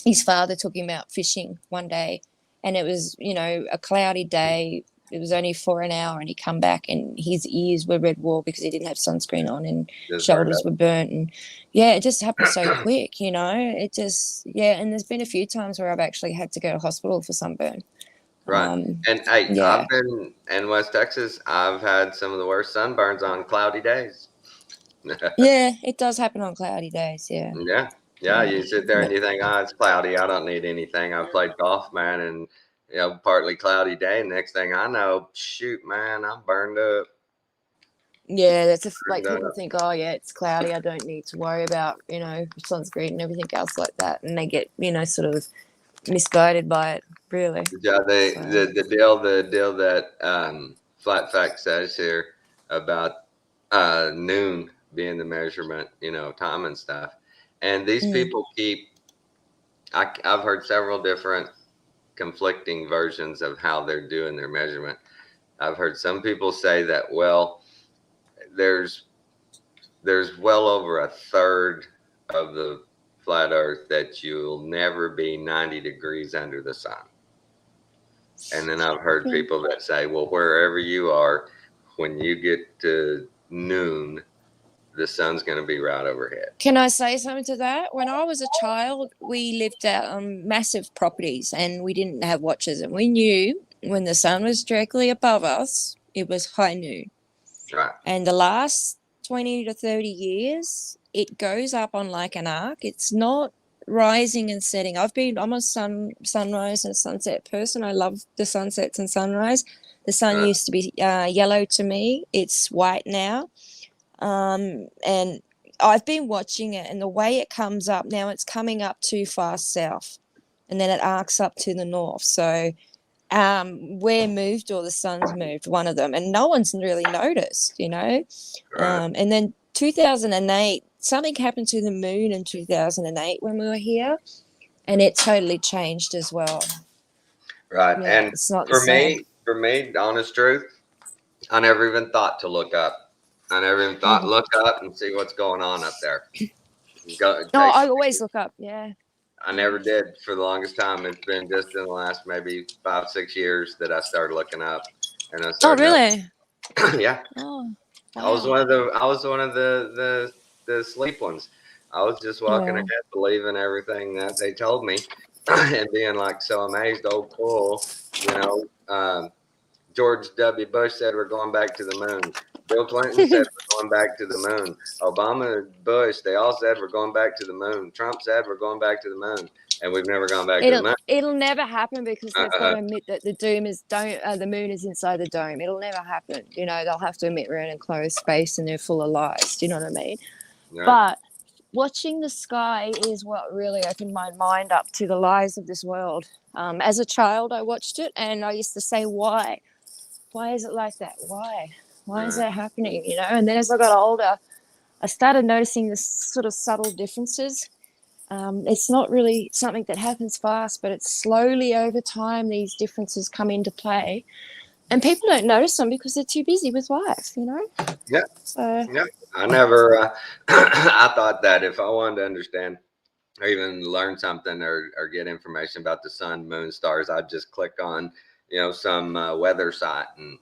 his father took him out fishing one day, and it was a cloudy day. It was only for an hour, and he come back and his ears were red raw because he didn't have sunscreen on, and shoulders were burnt, and it just happened so quick. It just and there's been a few times where I've actually had to go to hospital for sunburn. Right. And I've been in West Texas. I've had some of the worst sunburns on cloudy days. Yeah, it does happen on cloudy days. Yeah. You sit there and you think, oh, it's cloudy. I don't need anything. I've played golf, man, and partly cloudy day. Next thing I know, shoot, man, I'm burned up. Yeah, that's like people think, oh yeah, it's cloudy. I don't need to worry about sunscreen and everything else like that, and they get sort of misguided by it. Really. Yeah, the deal that Flat Fact says here about noon being the measurement, time and stuff. And these people I've heard several different conflicting versions of how they're doing their measurement. I've heard some people say that, well, there's well over a third of the flat earth that you'll never be 90 degrees under the sun. And then I've heard Yeah. people that say, well, wherever you are, when you get to noon, the sun's going to be right overhead. Can I say something to that? When I was a child, we lived out on massive properties and we didn't have watches, and we knew when the sun was directly above us, it was high noon. Right. And the last 20 to 30 years, it goes up on like an arc. It's not rising and setting. I'm a sunrise and sunset person. I love the sunsets and sunrise. The sun Right. used to be yellow to me. It's white now. And I've been watching it, and the way it comes up now, it's coming up too far south, and then it arcs up to the north. So we're moved or the sun's moved, one of them, and no one's really noticed, you know. Right. And then 2008, something happened to the moon in 2008 when we were here, and it totally changed as well. Right. Yeah, And it's not the same. for me, honest truth, I never even thought to look up. I never even thought Mhm. look up and see what's going on up there. Oh, I always look up. Yeah. I never did for the longest time. It's been just in the last maybe 5-6 years that I started looking up, and I Oh, started. really? Yeah, Oh, I was wow. one of the sleep ones. I was just walking Wow. ahead, believing everything that they told me, and being like so amazed. Oh, cool, you know. George W. Bush said we're going back to the moon. Bill Clinton said we're going back to the moon. Obama, Bush, they all said we're going back to the moon. Trump said we're going back to the moon, and we've never gone back to the moon. It'll never happen because they've got Uh, to admit that the moon is inside the dome. It'll never happen. You know, they'll have to admit we're in a closed space and they're full of lies. Do you know what I mean? yeah. But watching the sky is what really opened my mind up to the lies of this world. As a child, I watched it and I used to say, why? Why is it like that? Why? Why is that happening? You know, and then as I got older, I started noticing the sort of subtle differences. It's not really something that happens fast, but it's slowly over time these differences come into play. And people don't notice them because they're too busy with life, you know? Yeah. So, Yeah. I never, I thought that if I wanted to understand or even learn something or get information about the sun, moon, stars, I'd just click on, some weather site and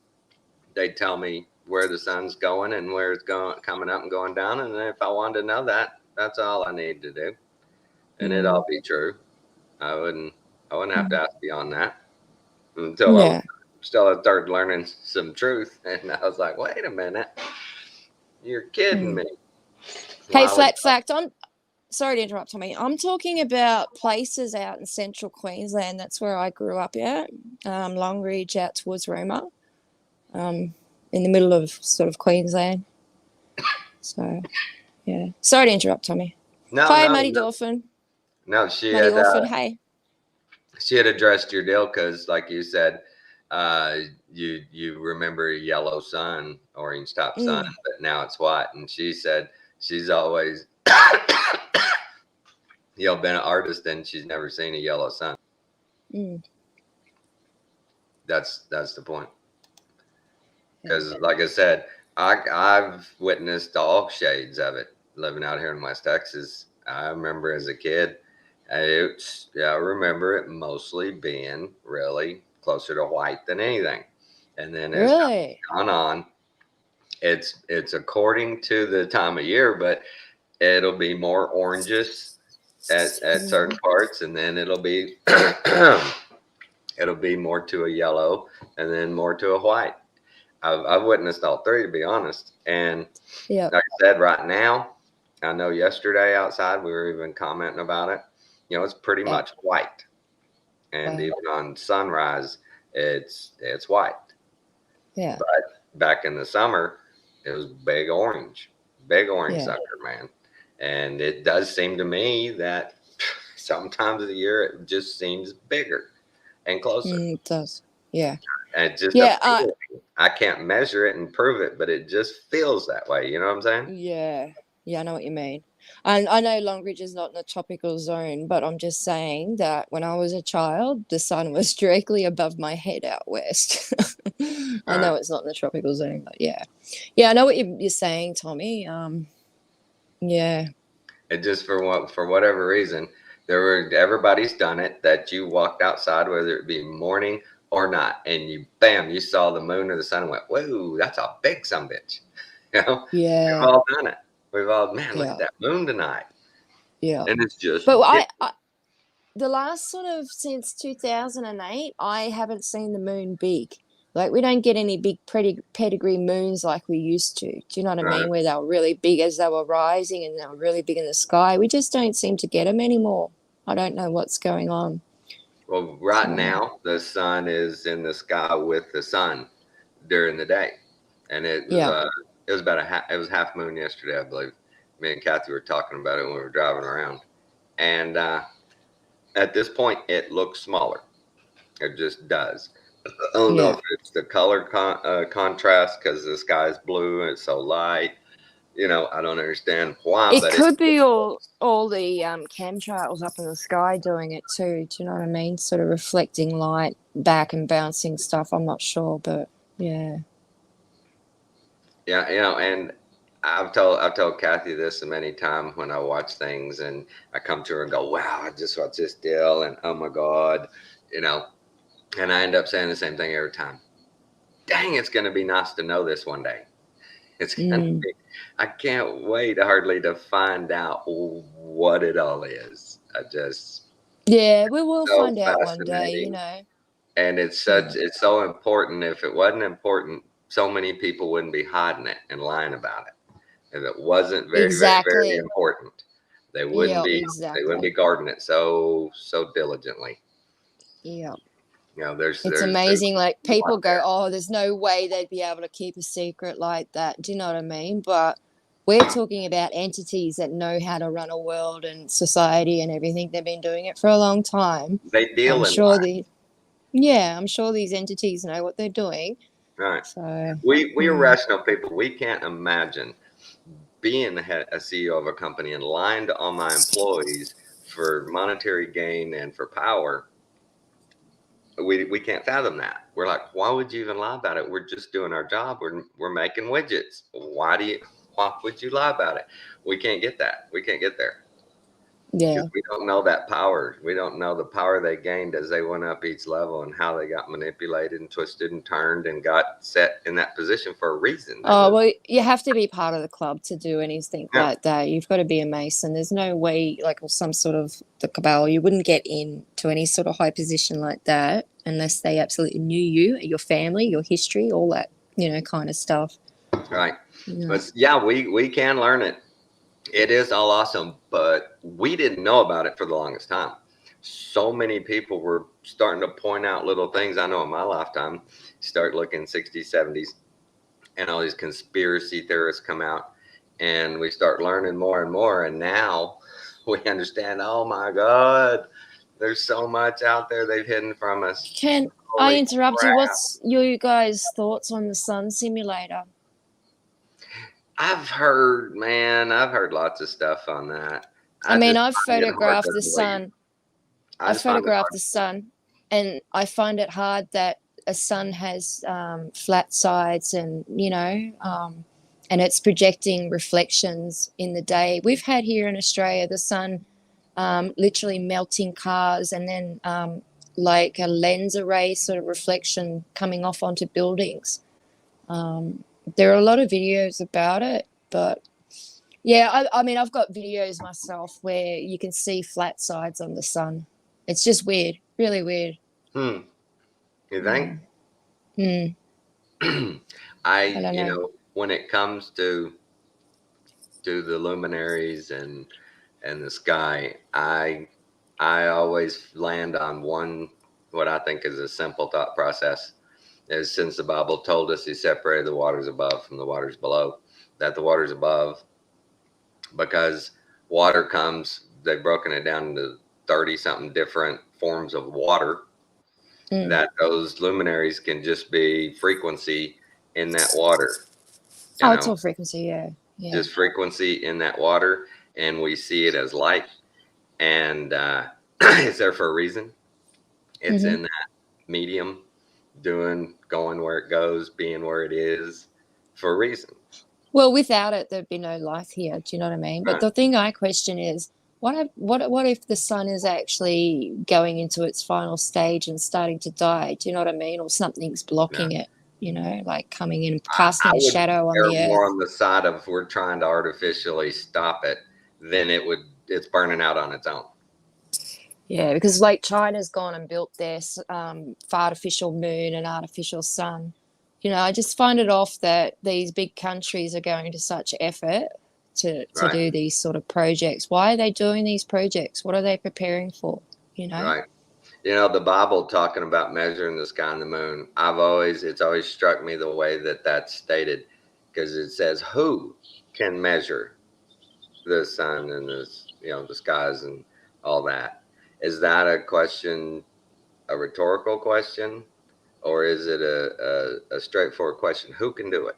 they'd tell me where the sun's going and where it's going, coming up and going down. And if I wanted to know that, that's all I need to do. And it'd all be true. I wouldn't have to ask beyond that until yeah. I started learning some truth. And I was like, wait a minute, you're kidding me. Hey, Why flat fact, I'm sorry to interrupt, Tommy. I'm talking about places out in central Queensland. That's where I grew up at. Longreach out towards Roma, in the middle of sort of Queensland. So, yeah. Sorry to interrupt, Tommy. Hi, Muddy Dolphin. No, she Muddy had Orphan, hey. she had addressed your deal because, like you said, you remember a yellow sun, orange top sun, but now it's white. And she said she's always been an artist and she's never seen a yellow sun. That's the point. Because, like I said, I've witnessed all shades of it living out here in West Texas. I remember as a kid, I remember it mostly being really closer to white than anything. And then as Really? gone on, it's according to the time of year, but it'll be more oranges at certain parts, and then it'll be it'll be more to a yellow, and then more to a white. I've witnessed all three, to be honest. And like I said, right now, I know yesterday outside we were even commenting about it. It's pretty much white, and even on sunrise, it's white. Yeah. But back in the summer, it was big orange sucker, man. And it does seem to me that sometimes of the year it just seems bigger and closer. It does. Yeah. And it just I can't measure it and prove it, but it just feels that way. You know what I'm saying? Yeah. Yeah, I know what you mean. And I know Longreach is not in the tropical zone, but I'm just saying that when I was a child, the sun was directly above my head out west. I know it's not in the tropical zone, but yeah. Yeah, I know what you're saying, Tommy. Yeah. It just for whatever reason, everybody's done it, that you walked outside, whether it be morning or not, and you bam, you saw the moon or the sun and went, whoa, that's a big sumbitch. You know, Yeah. we've all done it. We've all, man, look Yeah. at that moon tonight. Yeah. And it's just But ridiculous. the last sort of since 2008, I haven't seen the moon big. Like we don't get any big pedigree moons like we used to. Do you know what I Right. mean? Where they were really big as they were rising and they were really big in the sky. We just don't seem to get them anymore. I don't know what's going on. Well, right So, now the sun is in the sky with the sun during the day, and yeah. it was about it was half moon yesterday, I believe. Me and Kathy were talking about it when we were driving around, and at this point, it looks smaller. It just does. I don't know Yeah. if it's the color contrast because the sky is blue and it's so light. You know, I don't understand why, It but could be all the chemtrails up in the sky doing it too. Do you know what I mean? Sort of reflecting light back and bouncing stuff. I'm not sure, but yeah. yeah, and I've told Kathy this many times when I watch things and I come to her and go, wow, I just watched this deal and oh my God, you know, and I end up saying the same thing every time. Dang, it's going to be nice to know this one day. It's going to be, I can't wait hardly to find out what it all is. Yeah, we will So find out one day, you fascinating. know. And Yeah. it's so important. If it wasn't important, so many people wouldn't be hiding it and lying about it. If it wasn't very, very, very Exactly. important, they Yeah, wouldn't be exactly. guarding it so diligently. Yeah. You know, It's there's amazing. Like people people out go, there. oh, there's no way they'd be able to keep a secret like that. Do you know what I mean? But we're talking about entities that know how to run a world and society and everything. They've been doing it for a long time. They I'm deal in sure lies, I'm sure these entities know what they're doing. right? So, We are mm, rational people. We can't imagine being a CEO of a company and lying to all my employees for monetary gain and for power. We can't fathom that. We're like, why would you even lie about it? We're just doing our job. We're making widgets. Why would you lie about it? We can't get that. We can't get there yeah. because we don't know that power. We don't know the power they gained as they went up each level and how they got manipulated and twisted and turned and got set in that position for a reason. They Oh, were, well, you have to be part of the club to do anything yeah, like that. You've got to be a Mason. There's no way, like, or some sort of the cabal, you wouldn't get in to any sort of high position like that unless they absolutely knew you, your family, your history, all that, kind of stuff. right. Yeah. But yeah, we can learn it. It is all awesome, but we didn't know about it for the longest time. So many people were starting to point out little things. I know in my lifetime, start looking 60s, 70s, and all these conspiracy theorists come out, and we start learning more and more. And now we understand, oh my God, there's so much out there they've hidden from us. Can I Holy interrupt you? crap. What's you guys' thoughts on the sun simulator? I've heard lots of stuff on that. I I mean, just I've find it hard photographed to the believe. sun. I I just find it photographed hard. the sun, and I find it hard that a sun has flat sides, and it's projecting reflections in the day. We've had here in Australia the sun literally melting cars, and then like a lens array sort of reflection coming off onto buildings. There are a lot of videos about it, but yeah, I mean, I've got videos myself where you can see flat sides on the sun. It's just weird, really weird. Hmm. You Yeah. think? Mm, I don't know. When it comes to the luminaries and the sky, I always land on one what I think is a simple thought process. Is since the Bible told us He separated the waters above from the waters below, that the waters above, because water comes, they've broken it down into 30 something different forms of water, Mm. that those luminaries can just be frequency in that water, you Oh, it's know, all frequency. Yeah. Yeah. just frequency in that water. And we see it as light. And it's there for a reason. It's Hmm. in that medium, going where it goes, being where it is for a reason. Well, without it, there'd be no life here. Do you know what I mean? But Right. the thing I question is, what if the sun is actually going into its final stage and starting to die? Do you know what I mean? Or something's blocking it, like coming in and casting I a would shadow on the err more earth. on the side of we're trying to artificially stop it than it's burning out on its own. Yeah, because like China's gone and built their artificial moon and artificial sun. I just find it off that these big countries are going to such effort to Right. do these sort of projects. Why are they doing these projects? What are they preparing for? Right. The Bible talking about measuring the sky and the moon. It's always struck me the way that that's stated, because it says, who can measure the sun and the skies and all that? Is that a question, a rhetorical question, or is it a straightforward question? Who can do it?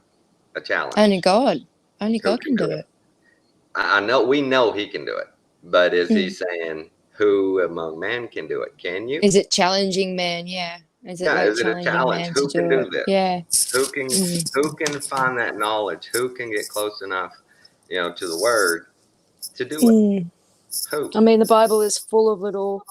A challenge. Only God can do it. I know, we know he can do it, but is he saying who among men can do it? Can you? Is it challenging man? Yeah. Is it Is it a challenging challenge? man Who to can do do it? this? Yeah. Who can find that knowledge? Who can get close enough, to the word to do it? Who? I mean, the Bible is full of little,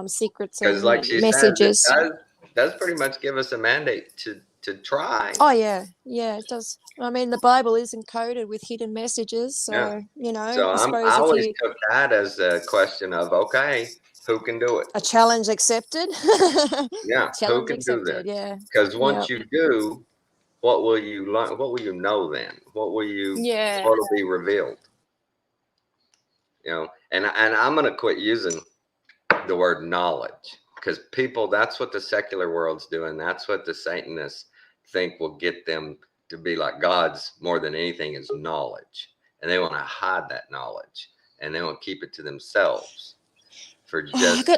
secrets Because, and like she messages. says, it does pretty much give us a mandate to try. Oh yeah, it does. I mean, the Bible is encoded with hidden messages, so So I suppose I if always you took that as a question of, okay, who can do it? a challenge accepted. Yeah, who can do this? Yeah. Because once you do, what will you learn? What will you know then? What will be revealed? And I'm gonna quit using the word knowledge, because people, that's what the secular world's doing. That's what the Satanists think will get them to be like gods more than anything, is knowledge. And they want to hide that knowledge, and they want to keep it to themselves for just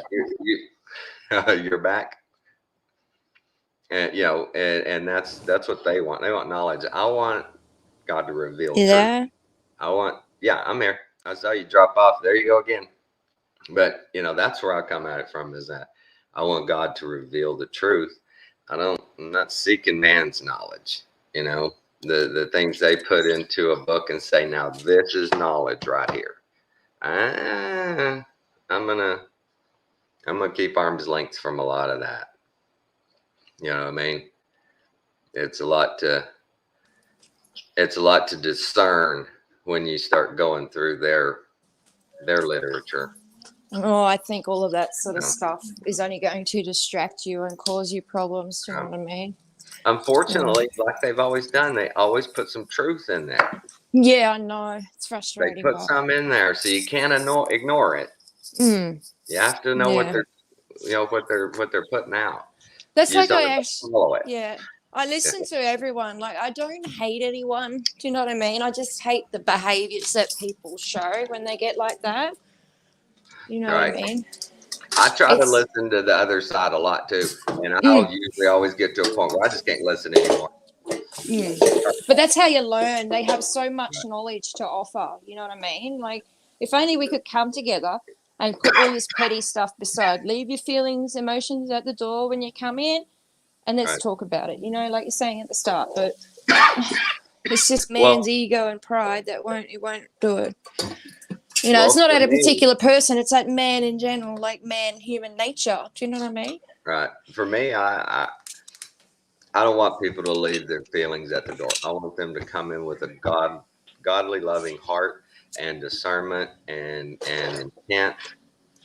you're back. And and that's what they want. They want knowledge. I want God to reveal truth. I'm here. I saw you drop off. There you go again. But that's where I come at it from, is that I want God to reveal the truth. I'm not seeking man's knowledge. The things they put into a book and say, now this is knowledge right here. I'm gonna keep arm's length from a lot of that. You know what I mean? It's a lot to discern when you start going through their literature. Oh, I think all of that sort of stuff is only going to distract you and cause you problems. Do you know what I mean? Unfortunately, like they've always done, they always put some truth in there. Yeah, I know. It's frustrating. They put some in there, so you can't ignore it. You have to know what they're what they're putting out. That's like I listen to everyone. Like, I don't hate anyone. Do you know what I mean? I just hate the behaviors that people show when they get like that. You know what I mean? I try to listen to the other side a lot too, and I'll usually always get to a point where I just can't listen anymore. But that's how you learn. They have so much knowledge to offer. You know what I mean? Like, if only we could come together and put all this petty stuff beside. Leave your feelings, emotions at the door when you come in, and let's talk about it. Like you're saying at the start. But it's just man's ego and pride that won't do it. It's not at a particular person. It's like man in general, like human nature. Do you know what I mean? Right. For me, I don't want people to leave their feelings at the door. I want them to come in with a godly, loving heart and discernment and intent.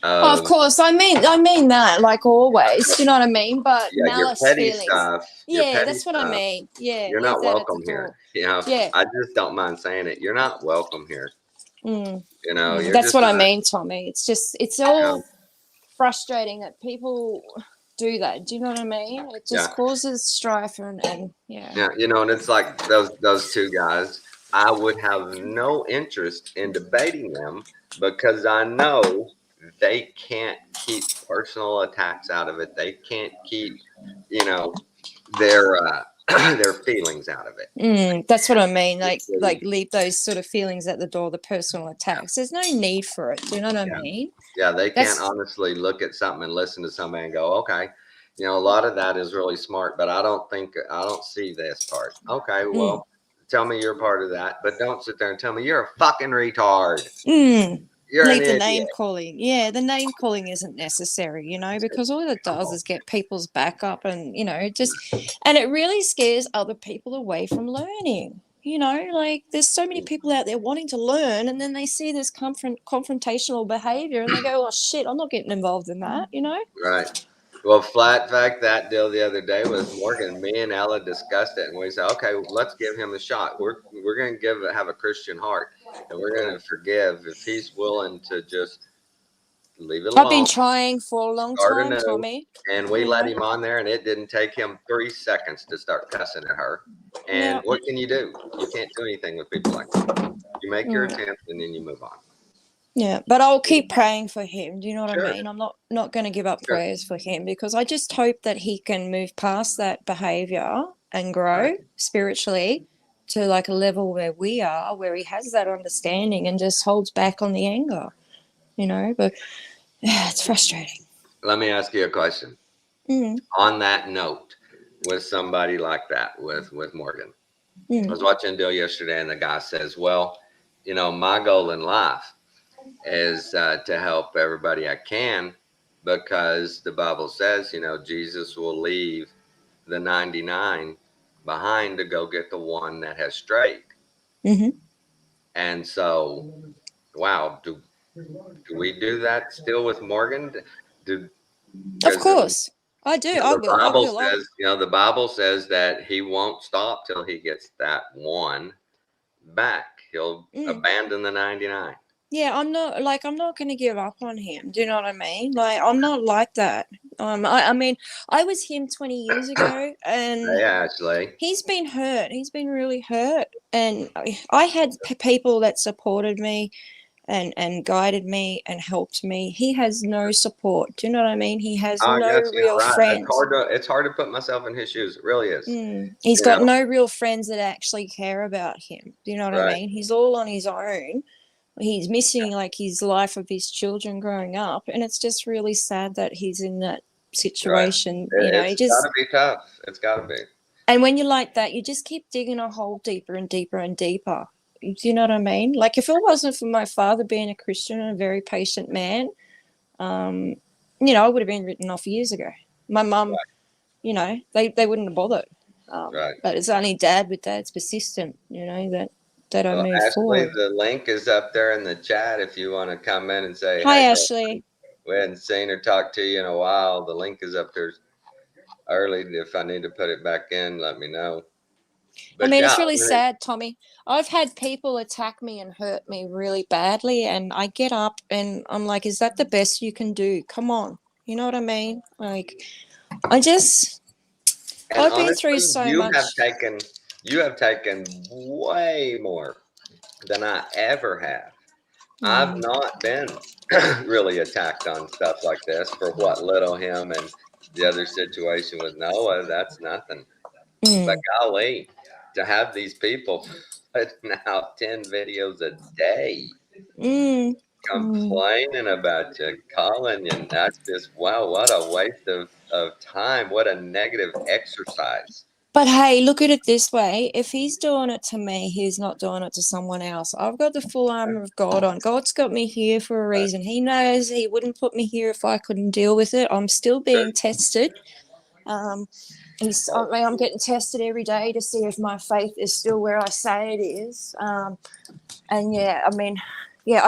Of course, I mean that, like always. Do you know what I mean? But malice your petty feelings. stuff. That's what I mean. Yeah, you're not welcome here. I just don't mind saying it. You're not welcome here. That's what I mean, Tommy. It's all frustrating that people do that. Do you know what I mean? It just causes strife and and it's like those two guys. I would have no interest in debating them, because I know they can't keep personal attacks out of it. They can't keep their feelings out of it. That's what I mean. Like leave those sort of feelings at the door, the personal attacks. There's no need for it. Do you know what I mean? Yeah, they can't honestly look at something and listen to somebody and go, okay, a lot of that is really smart, but I don't see this part. Okay, well, tell me you're part of that, but don't sit there and tell me you're a fucking retard. You're an Leave the idiot. name calling. Yeah, the name calling isn't necessary, because all it does is get people's back up and, and it really scares other people away from learning. Like there's so many people out there wanting to learn, and then they see this confrontational behavior and they go, oh shit, I'm not getting involved in that, Right. Well, flat fact, that deal the other day with Morgan, me and Ella discussed it, and we said, okay, let's give him a shot. We're going to have a Christian heart, and we're going to forgive if he's willing to just leave it alone. I've been trying for a long Start time, anew. Tommy. And we let him on there, and it didn't take him 3 seconds to start cussing at her. And Yeah. what can you do? You can't do anything with people like that. You make your attempt, and then you move on. Yeah, but I'll keep praying for him. Do you know what Sure. I mean? I'm not going to give up Sure. prayers for him, because I just hope that he can move past that behavior and grow spiritually to like a level where we are, where he has that understanding and just holds back on the anger, but it's frustrating. Let me ask you a question. On that note, with somebody like that, with Morgan, I was watching a deal yesterday, and the guy says, well, my goal in life is to help everybody I can, because the Bible says, Jesus will leave the 99 behind to go get the one that has strayed. And so, wow, do we do that still with Morgan? Of course, I do. I will. The Bible says that he won't stop till he gets that one back. He'll abandon the 99. Yeah, I'm not going to give up on him. Do you know what I mean? Like, I'm not like that. I mean, I was him 20 years ago, and Hey, Ashley. He's been hurt. He's been really hurt. And I had people that supported me and guided me and helped me. He has no support. Do you know what I mean? He has no real friends. It's hard to put myself in his shoes. It really is. He's got no real friends that actually care about him. Do you know what I mean? He's all on his own. He's missing like his life of his children growing up. And it's just really sad that he's in that situation. It's got to be tough. It's got to be. And when you're like that, you just keep digging a hole deeper and deeper and deeper. Do you know what I mean? Like, if it wasn't for my father being a Christian and a very patient man, I would have been written off years ago. My mum, they wouldn't have bothered. But it's only Dad with Dad's persistent, that I move forward. The link is up there in the chat if you want to come in and say, hi, Ashley. We hadn't seen or talked to you in a while. The link is up there early. If I need to put it back in, let me know. But it's really sad, Tommy. I've had people attack me and hurt me really badly, and I get up and I'm like, is that the best you can do? Come on. You know what I mean? Like, I've been through so much. You have taken way more than I ever have. I've not been really attacked on stuff like this for what little him and the other situation with Noah. That's nothing. But golly, to have these people putting out 10 videos a day complaining about you, calling you, that's just, wow, what a waste of time. What a negative exercise. But hey, look at it this way. If he's doing it to me, he's not doing it to someone else. I've got the full armor of God on. God's got me here for a reason. He knows he wouldn't put me here if I couldn't deal with it. I'm still being tested. I'm getting tested every day to see if my faith is still where I say it is. I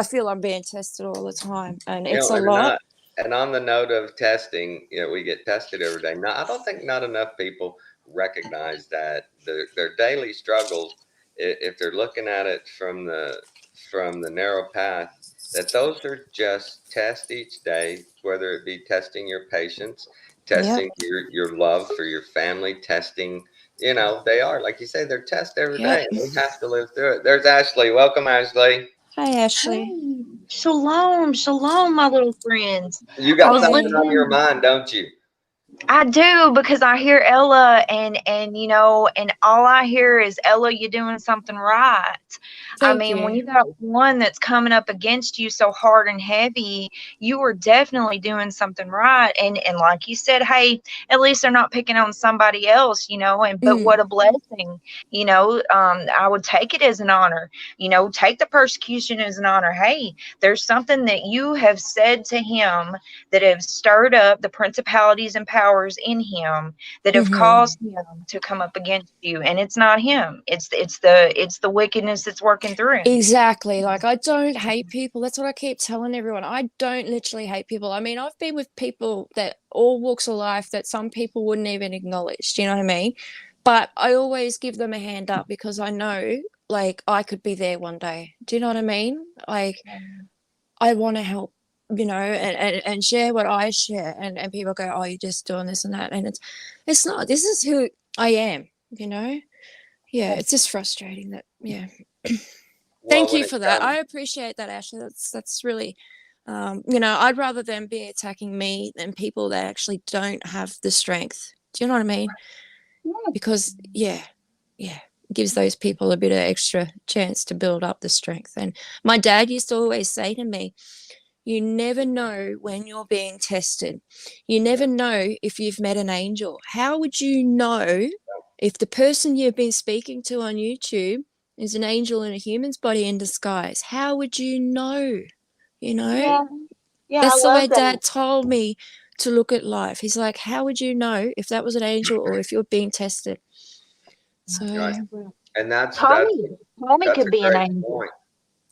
feel I'm being tested all the time, and it's a lot. And on the note of testing, we get tested every day. Now, I don't think not enough people recognize that their daily struggles, if they're looking at it from the narrow path, that those are just tests each day, whether it be testing your patience, testing your love for your family, testing, they are, like you say, they're tests every day. And we have to live through it. There's Ashley. Welcome, Ashley. Hi, Ashley. Hey. Shalom, my little friends. You got something on your mind, don't you? I do, because I hear Ella, and you know, and all I hear is, Ella, you're doing something right. I Thank mean, when you. you got one that's coming up against you so hard and heavy, you are definitely doing something right. And like you said, hey, at least they're not picking on somebody else, you know, and but what Mm, a blessing, you know. I would take it as an honor, you know, take the persecution as an honor. Hey, there's something that you have said to him that have stirred up the principalities and powers in him, that have hmm caused him to come up against you. And it's not him, it's the wickedness that's working through him. Exactly. Like, I don't hate people. That's what I keep telling everyone. I don't literally hate people. I mean, I've been with people that all walks of life that some people wouldn't even acknowledge. Do you know what I mean? But I always give them a hand up because I know, like, I could be there one day. Do you know what I mean? Like, I want to help, and share what I share. And people go, oh, you're just doing this and that. And it's not. This is who I am, you know? Yeah, it's just frustrating that, yeah. Well, Thank when you it for that. comes, I appreciate that, Ashley. That's really, I'd rather them be attacking me than people that actually don't have the strength. Do you know what I mean? Because yeah, it gives those people a bit of extra chance to build up the strength. And my dad used to always say to me, you never know when you're being tested. You never know if you've met an angel. How would you know if the person you've been speaking to on YouTube is an angel in a human's body in disguise? How would you know? You know, Yeah, yeah, I that's the way love that. dad told me to look at life. He's like, how would you know if that was an angel or if you're being tested? So, right, and that's Tommy that's could a be an great angel. point.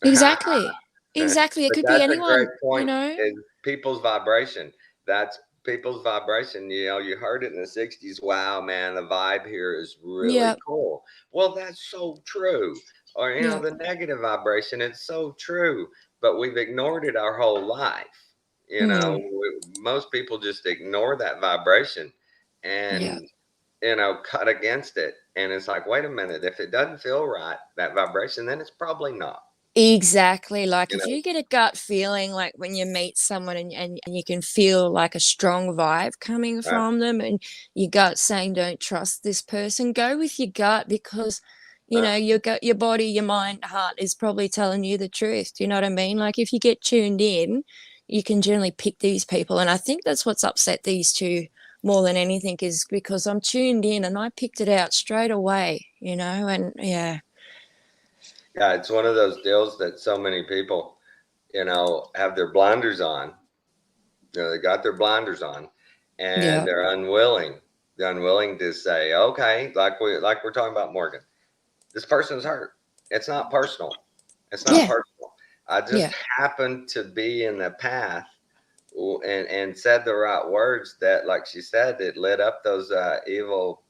exactly. Exactly. It But could be that's a great anyone, you point. know? Is people's vibration. That's people's vibration. You know, you heard it in the '60s. Wow, man, the vibe here is really Yeah. cool. Well, that's so true. Or Yeah. the negative vibration. It's so true. But we've ignored it our whole life. Mm, Most people just ignore that vibration, yeah. and cut against it. And it's like, wait a minute, if it doesn't feel right, that vibration, then it's probably not. Exactly. Like You if know, you get a gut feeling, like when you meet someone and you can feel like a strong vibe coming right? from them, and your gut saying, don't trust this person, go with your gut because, Right. your gut, your body, your mind, heart is probably telling you the truth. Do you know what I mean? Like if you get tuned in, you can generally pick these people. And I think that's what's upset these two more than anything is because I'm tuned in and I picked it out straight away, and yeah. Yeah, it's one of those deals that so many people, have their blinders on. They got their blinders on, and Yeah. they're unwilling. They're unwilling to say, okay, like we're talking about Morgan. This person's hurt. It's not personal. It's not Yeah. personal. I just Yeah. happened to be in the path and said the right words that, like she said, it lit up those evil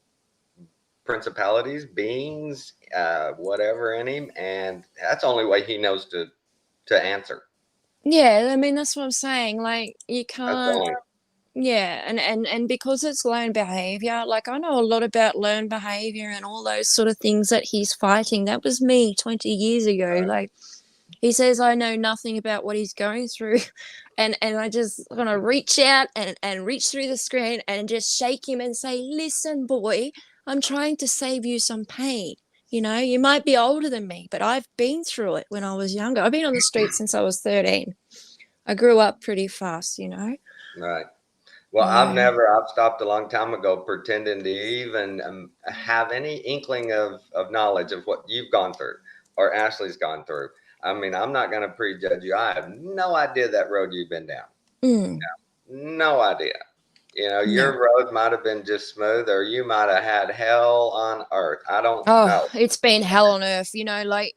principalities, beings, whatever in him, and that's the only way he knows to answer. Yeah, I mean that's what I'm saying. Like you That's the can't, only. yeah, and because it's learned behavior, like I know a lot about learned behavior and all those sort of things that he's fighting. That was me 20 years ago. Like he says I know nothing about what he's going through, and I just want to reach out and reach through the screen and just shake him and say, "Listen, boy, I'm trying to save you some pain. You might be older than me, but I've been through it when I was younger. I've been on the street since I was 13. I grew up pretty fast. Right. Well, Yeah. I've stopped a long time ago pretending to even have any inkling of knowledge of what you've gone through or Ashley's gone through. I mean, I'm not going to prejudge you. I have no idea that road you've been down. Mm, No idea. no. Your road might have been just smooth, or you might have had hell on earth. I don't Oh, know. it's been hell on earth, like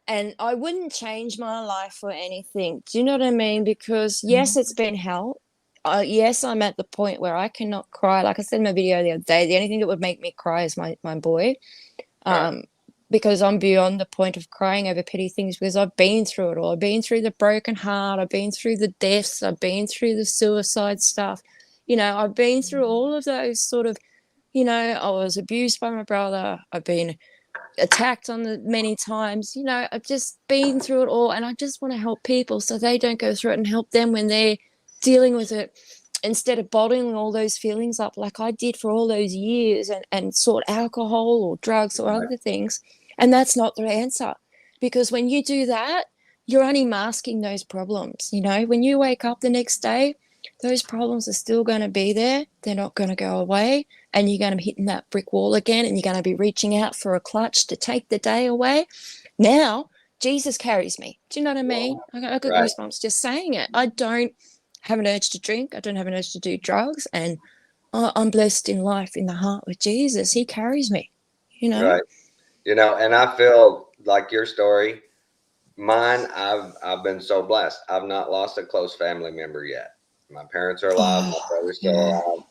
and I wouldn't change my life for anything. Do you know what I mean? Because yes, it's been hell. Yes, I'm at the point where I cannot cry. Like I said in my video the other day, the only thing that would make me cry is my boy. Right. Um, because I'm beyond the point of crying over petty things because I've been through it all. I've been through the broken heart. I've been through the deaths. I've been through the suicide stuff. I've been through all of those sort of, I was abused by my brother. I've been attacked on the many times. I've just been through it all, and I just want to help people so they don't go through it and help them when they're dealing with it. instead of bottling all those feelings up like I did for all those years and sought alcohol or drugs or other things. And that's not the answer, because when you do that, you're only masking those problems. You know, when you wake up the next day, those problems are still going to be there. They're not going to go away. And you're going to be hitting that brick wall again, and you're going to be reaching out for a clutch to take the day away. Now, Jesus carries me. Do you know what I mean? I got goosebumps just saying it. I don't have an urge to drink. I don't have an urge to do drugs. And I'm blessed in life in the heart with Jesus. He carries me, you know? Right. You know, and I feel like your story, mine, I've been so blessed. I've not lost a close family member yet. My parents are alive. My brother's still alive.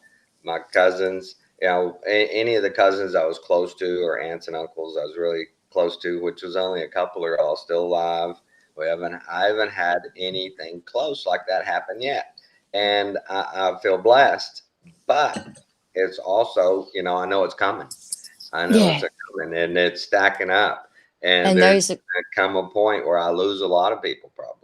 My cousins, you know, any of the cousins I was close to, or aunts and uncles I was really close to, which was only a couple, are all still alive. I haven't had anything close like that happen yet. And I feel blessed, but it's also, you know, I know it's coming. I know it's coming, and it's stacking up. And there's going to come a point where I lose a lot of people probably.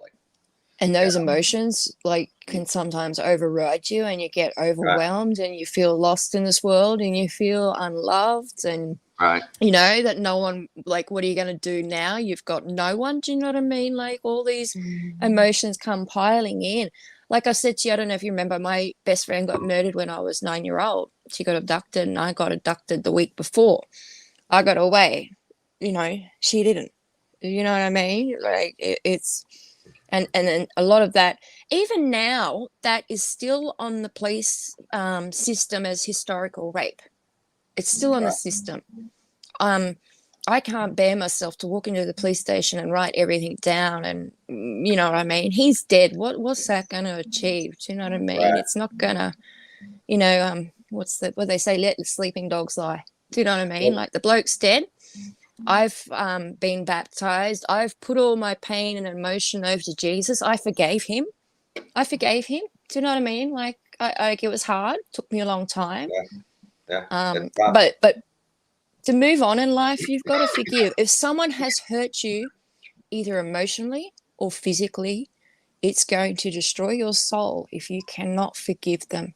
And those emotions like can sometimes override you, and you get overwhelmed, and you feel lost in this world, and you feel unloved, and you know that no one, like, what are you going to do now? You've got no one. Do you know what I mean? Like, all these emotions come piling in. Like I said to you, I don't know if you remember, my best friend got murdered when I was 9-year-old. She got abducted, and I got abducted the week before. I got away. You know, she didn't. You know what I mean? Like, it's... And then a lot of that, even now, that is still on the police system as historical rape. It's still on the system. I can't bear myself to walk into the police station and write everything down, and you know what I mean? He's dead. What's that going to achieve? Do you know what I mean? It's not going to, you know, what they say, let the sleeping dogs lie. Do you know what I mean? Like, the bloke's dead. I've been baptized. I've put all my pain and emotion over to Jesus. I forgave him. Do you know what I mean? Like, it was hard. It took me a long time. But to move on in life, you've got to forgive. If someone has hurt you, either emotionally or physically, it's going to destroy your soul if you cannot forgive them.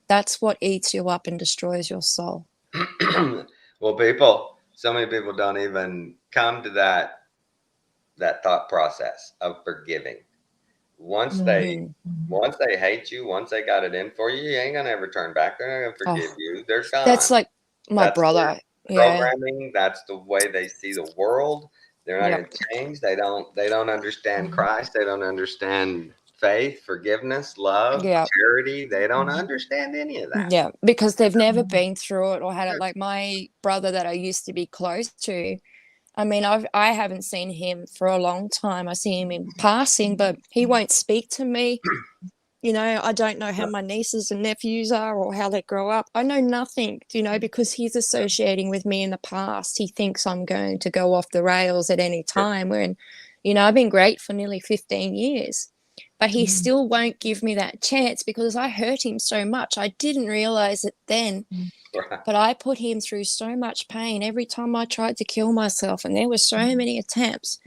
That's what eats you up and destroys your soul. Well, so many people don't even come to that thought process of forgiving. Once they hate you, once they got it in for you, you ain't gonna ever turn back. They're not gonna forgive you. They're gone. That's like my brother. Programming. That's the way they see the world. They're not gonna change. They don't understand Christ. They don't understand faith, forgiveness, love, charity. They don't understand any of that. Yeah, because they've never been through it or had it. Like my brother that I used to be close to, I mean, I haven't seen him for a long time. I see him in passing, but he won't speak to me. You know, I don't know how my nieces and nephews are or how they grow up. I know nothing, you know, because he's associating with me in the past. He thinks I'm going to go off the rails at any time, when, you know, I've been great for nearly 15 years. But he still won't give me that chance because I hurt him so much. I didn't realize it then, but I put him through so much pain every time I tried to kill myself. And there were so many attempts.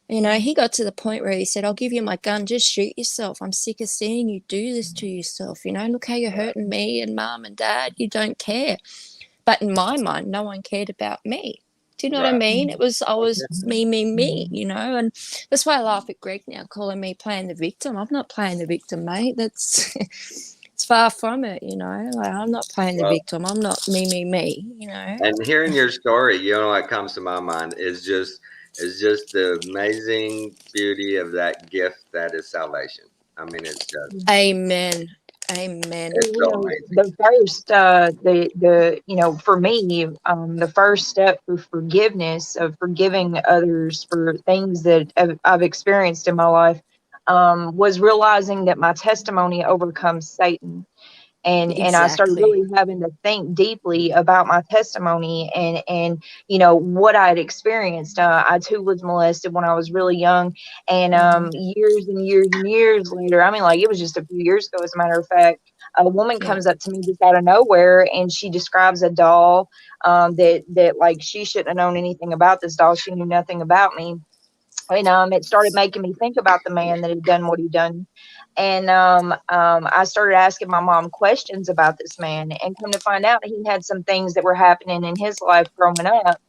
You know, he got to the point where he said, I'll give you my gun, just shoot yourself. I'm sick of seeing you do this to yourself. You know, look how you're hurting me and mom and dad. You don't care. But in my mind, no one cared about me. Do you know what I mean? I was me, you know, and that's why I laugh at Greg now, calling me playing the victim. I'm not playing the victim, mate. That's it's far from it, you know. Like, I'm not playing the victim. I'm not me, you know. And hearing your story, you know, what comes to my mind is just the amazing beauty of that gift that is salvation. I mean, it's just Amen. It's so amazing. The first, the you know, for me, the first step for forgiveness, of forgiving others for things that I've experienced in my life, was realizing that my testimony overcomes Satan. And I started really having to think deeply about my testimony and you know what I had experienced. I too was molested when I was really young, and years and years and years later, I mean, like, it was just a few years ago, as a matter of fact, a woman comes up to me just out of nowhere, and she describes a doll that like she shouldn't have known anything about this doll. She knew nothing about me. And it started making me think about the man that had done what he done. And I started asking my mom questions about this man, and come to find out he had some things that were happening in his life growing up.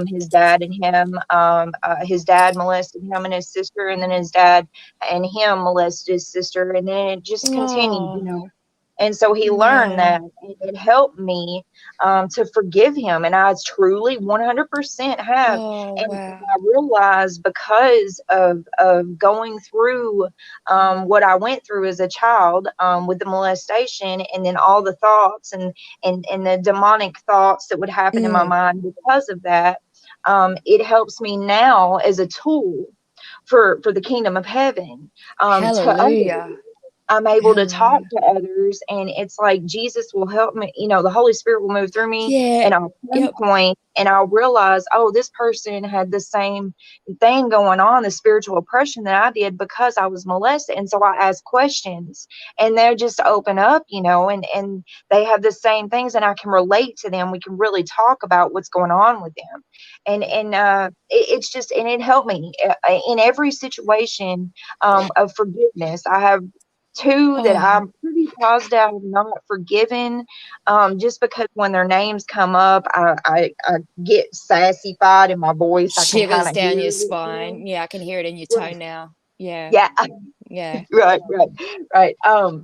His dad and him, his dad molested him and his sister, and then his dad and him molested his sister, and then it just continued, you Oh, know. And so he learned yeah. that, and it helped me to forgive him, and I truly 100% have. Oh, And wow. I realized, because of going through what I went through as a child, with the molestation, and then all the thoughts and the demonic thoughts that would happen in my Mm, mind because of that, it helps me now as a tool for the kingdom of heaven, to others. hallelujah. I'm able to talk Hallelujah. to others, and it's like Jesus will help me, you know, the Holy Spirit will move through me, Yeah. and I'll Yep. pinpoint, and I'll realize, oh, this person had the same thing going on, the spiritual oppression that I did, because I was molested. And so I ask questions, and they're just open up, you know, and they have the same things, and I can relate to them. We can really talk about what's going on with them. It's just, and it helped me in every situation of forgiveness. I have two that Oh, I'm pretty positive I've not forgiven, just because when their names come up, I get sassified in my voice. I can kind shivers of hear down your it. spine. Yeah, I can hear it in your Right. tone now. Yeah. Yeah, Yeah. right.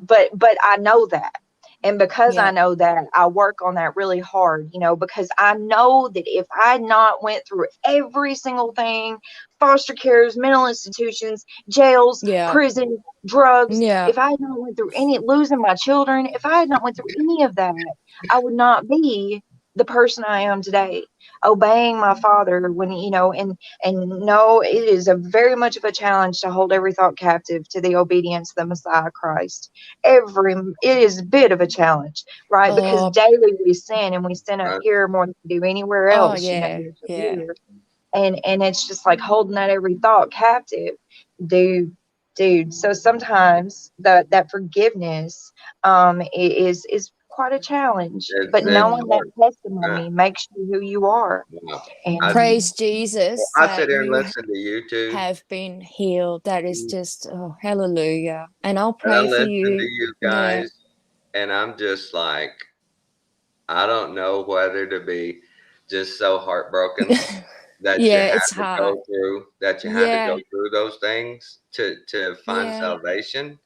But I know that. And because I Yep. know that, I work on that really hard, you know, because I know that if I had not went through every single thing, foster cares, mental institutions, jails, Yep. prison, drugs, Yep. if I had not went through any, losing my children, if I had not went through any of that, I would not be the person I am today, obeying my father when, you know, and no, it is a very much of a challenge to hold every thought captive to the obedience of the Messiah Christ. It is a bit of a challenge, right? Because Oh, daily we sin, and we sin up Right. here more than we do anywhere oh, else, you know. yeah. It's Yeah. weird. And it's just like holding that every thought captive, dude. So sometimes that forgiveness is quite a challenge, but It's knowing that hard. Uh, testimony makes you who you are. wow. I, Praise And Jesus I that sit here and you listen to you two, have been healed. That is just, oh, hallelujah. And I'll and I pray for listen to you. you Yeah. guys, and I'm just like, I don't know whether to be just so heartbroken that you Yeah, had it's to hard. go through Yeah. those things to find Yeah. salvation.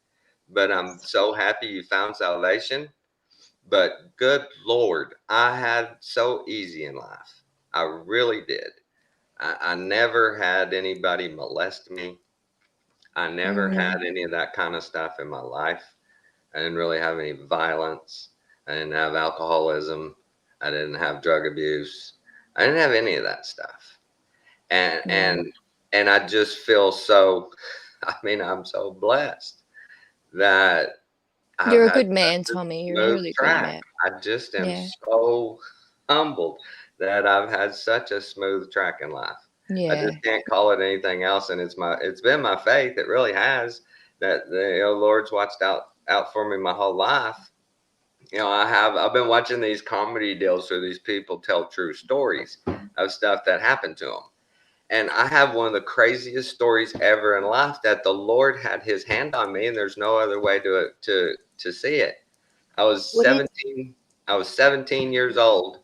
But I'm so happy you found salvation. But good Lord, I had so easy in life. I really did. I never had anybody molest me. I never Mm, had any of that kind of stuff in my life. I didn't really have any violence. I didn't have alcoholism. I didn't have drug abuse. I didn't have any of that stuff. And yeah. and and I just feel so, I mean, I'm so blessed that I've You're a had good man, such a Tommy. You're a smooth really good track. man. I just am Yeah. so humbled that I've had such a smooth track in life. I Yeah. just can't call it anything else, and it's been my faith. It really has, that the Lord's watched out for me my whole life. I've been watching these comedy deals where these people tell true stories of stuff that happened to them. And I have one of the craziest stories ever in life, that the Lord had his hand on me, and there's no other way to see it. I was what is 17 I was 17 years old,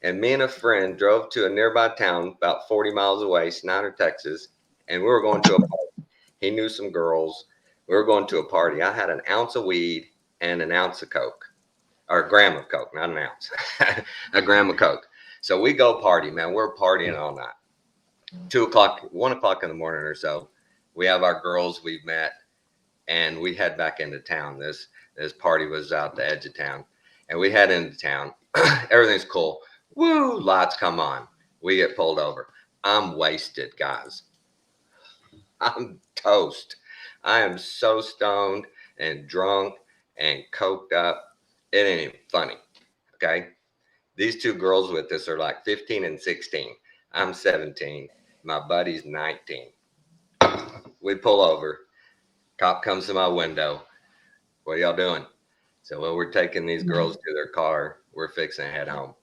and me and a friend drove to a nearby town about 40 miles away, Snyder, Texas, and we were going to a party. He knew some girls. We were going to a party. I had an ounce of weed and an ounce of coke, or a gram of coke, not an ounce, a gram of coke. So we go party, man. We're partying all night. 2 o'clock, 1 o'clock in the morning or so. We have our girls we've met, and we head back into town. This party was out the edge of town, and we head into town. Everything's cool. Woo! Lights come on. We get pulled over. I'm wasted, guys. I'm toast. I am so stoned and drunk and coked up. It ain't even funny. Okay. These two girls with us are like 15 and 16. I'm 17. My buddy's 19. We pull over. Cop comes to my window. What are y'all doing? So, well, we're taking these girls to their car. We're fixing to head home.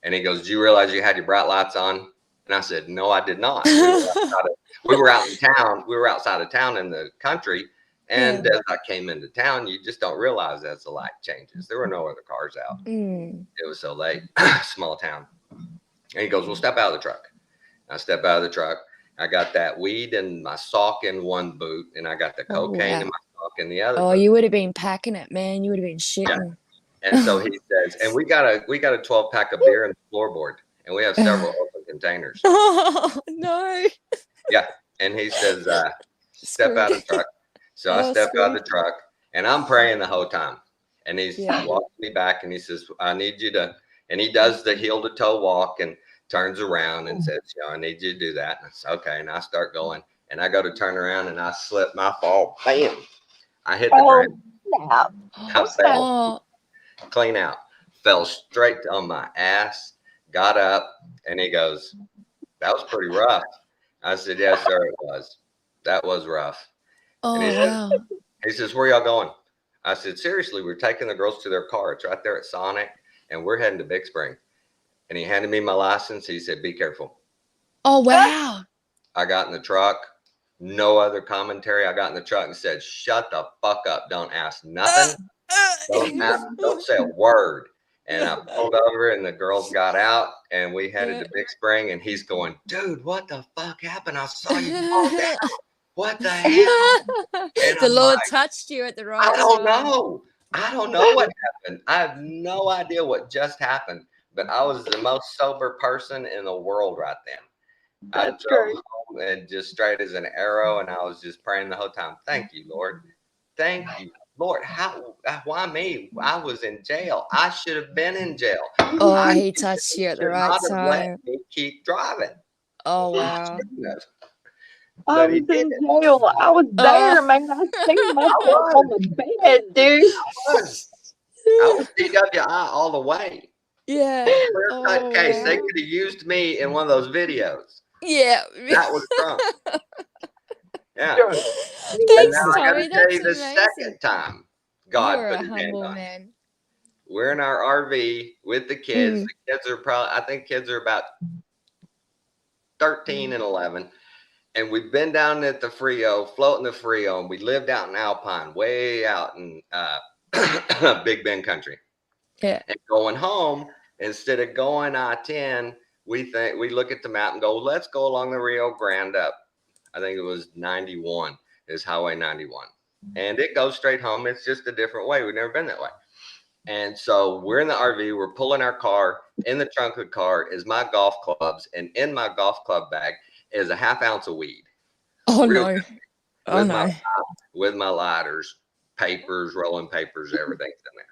And he goes, do you realize you had your bright lights on? And I said, no, I did not. We were out in town. We were outside of town in the country. And Yeah. as I came into town, you just don't realize as the light changes. There were no other cars out. Mm. It was so late. Small town. And he goes, well, step out of the truck. I step out of the truck. I got that weed and my sock in one boot, and I got the cocaine in my sock in the other Oh, boot. you would have been packing it, man. You would have been shitting. And so he says, and we got a 12-pack of beer in the floorboard, and we have several open containers. Oh, no. And he says, step Screwed. out of the truck. So I Oh, step out of screwed. the truck, and I'm praying the whole time. And he's Yeah. walking me back, and he says, I need you to, and he does the heel to toe walk and turns around and says, I need you to do that. And I said, okay. And I start going, and I go to turn around, and I slip my fall. Bam! I hit the ground. Snap. I fell Oh, clean out, fell straight on my ass, got up, and he goes, that was pretty rough. I said, yes, sir, it was. That was rough. oh, he said, wow. He says, where y'all going? I said, seriously, we're taking the girls to their car. It's right there at Sonic, and we're heading to Big Spring. And he handed me my license. He said, be careful. Oh, wow. I got in the truck. No other commentary. I got in the truck and said, shut the fuck up. Don't ask nothing. Don't say a word. And I pulled over, and the girls got out, and we headed to Big Spring. And he's going, dude, what the fuck happened? I saw you fall down. What the hell? The I'm Lord like, touched you at the right I don't time. know. I don't know what happened. I have no idea what just happened. But I was the most sober person in the world right then. I drove home and just straight as an arrow, and I was just praying the whole time. Thank you, Lord. Thank you, Lord. Why me? I was in jail. I should have been in jail. Oh, he touched you at the Should right not have let time. me keep driving. Oh, wow. I But was he in did. jail. I was there, man. I seen myself on the bed, dude. I was DWI all the way. Yeah. Clear cut Oh, case. They wow. could have used me in one of those videos. Yeah. That was Trump. Yeah. And Thanks, now I got Tommy. to tell you That's the amazing. second time You God are put a his hand humble on. man. We're in our RV with the kids. Mm. The kids are probably, I think kids are about 13 and 11. And we've been down at the Frio, floating the Frio, and we lived out in Alpine, way out in Big Bend country. Yeah. And going home, instead of going I-10, we look at the map and go, let's go along the Rio Grande up. I think it was 91, is Highway 91. And it goes straight home. It's just a different way. We've never been that way. And so we're in the RV, we're pulling our car. In the trunk of the car is my golf clubs. And in my golf club bag is a half ounce of weed. Oh, Real no. good. Oh, With no. with my lighters, papers, rolling papers, everything's in there.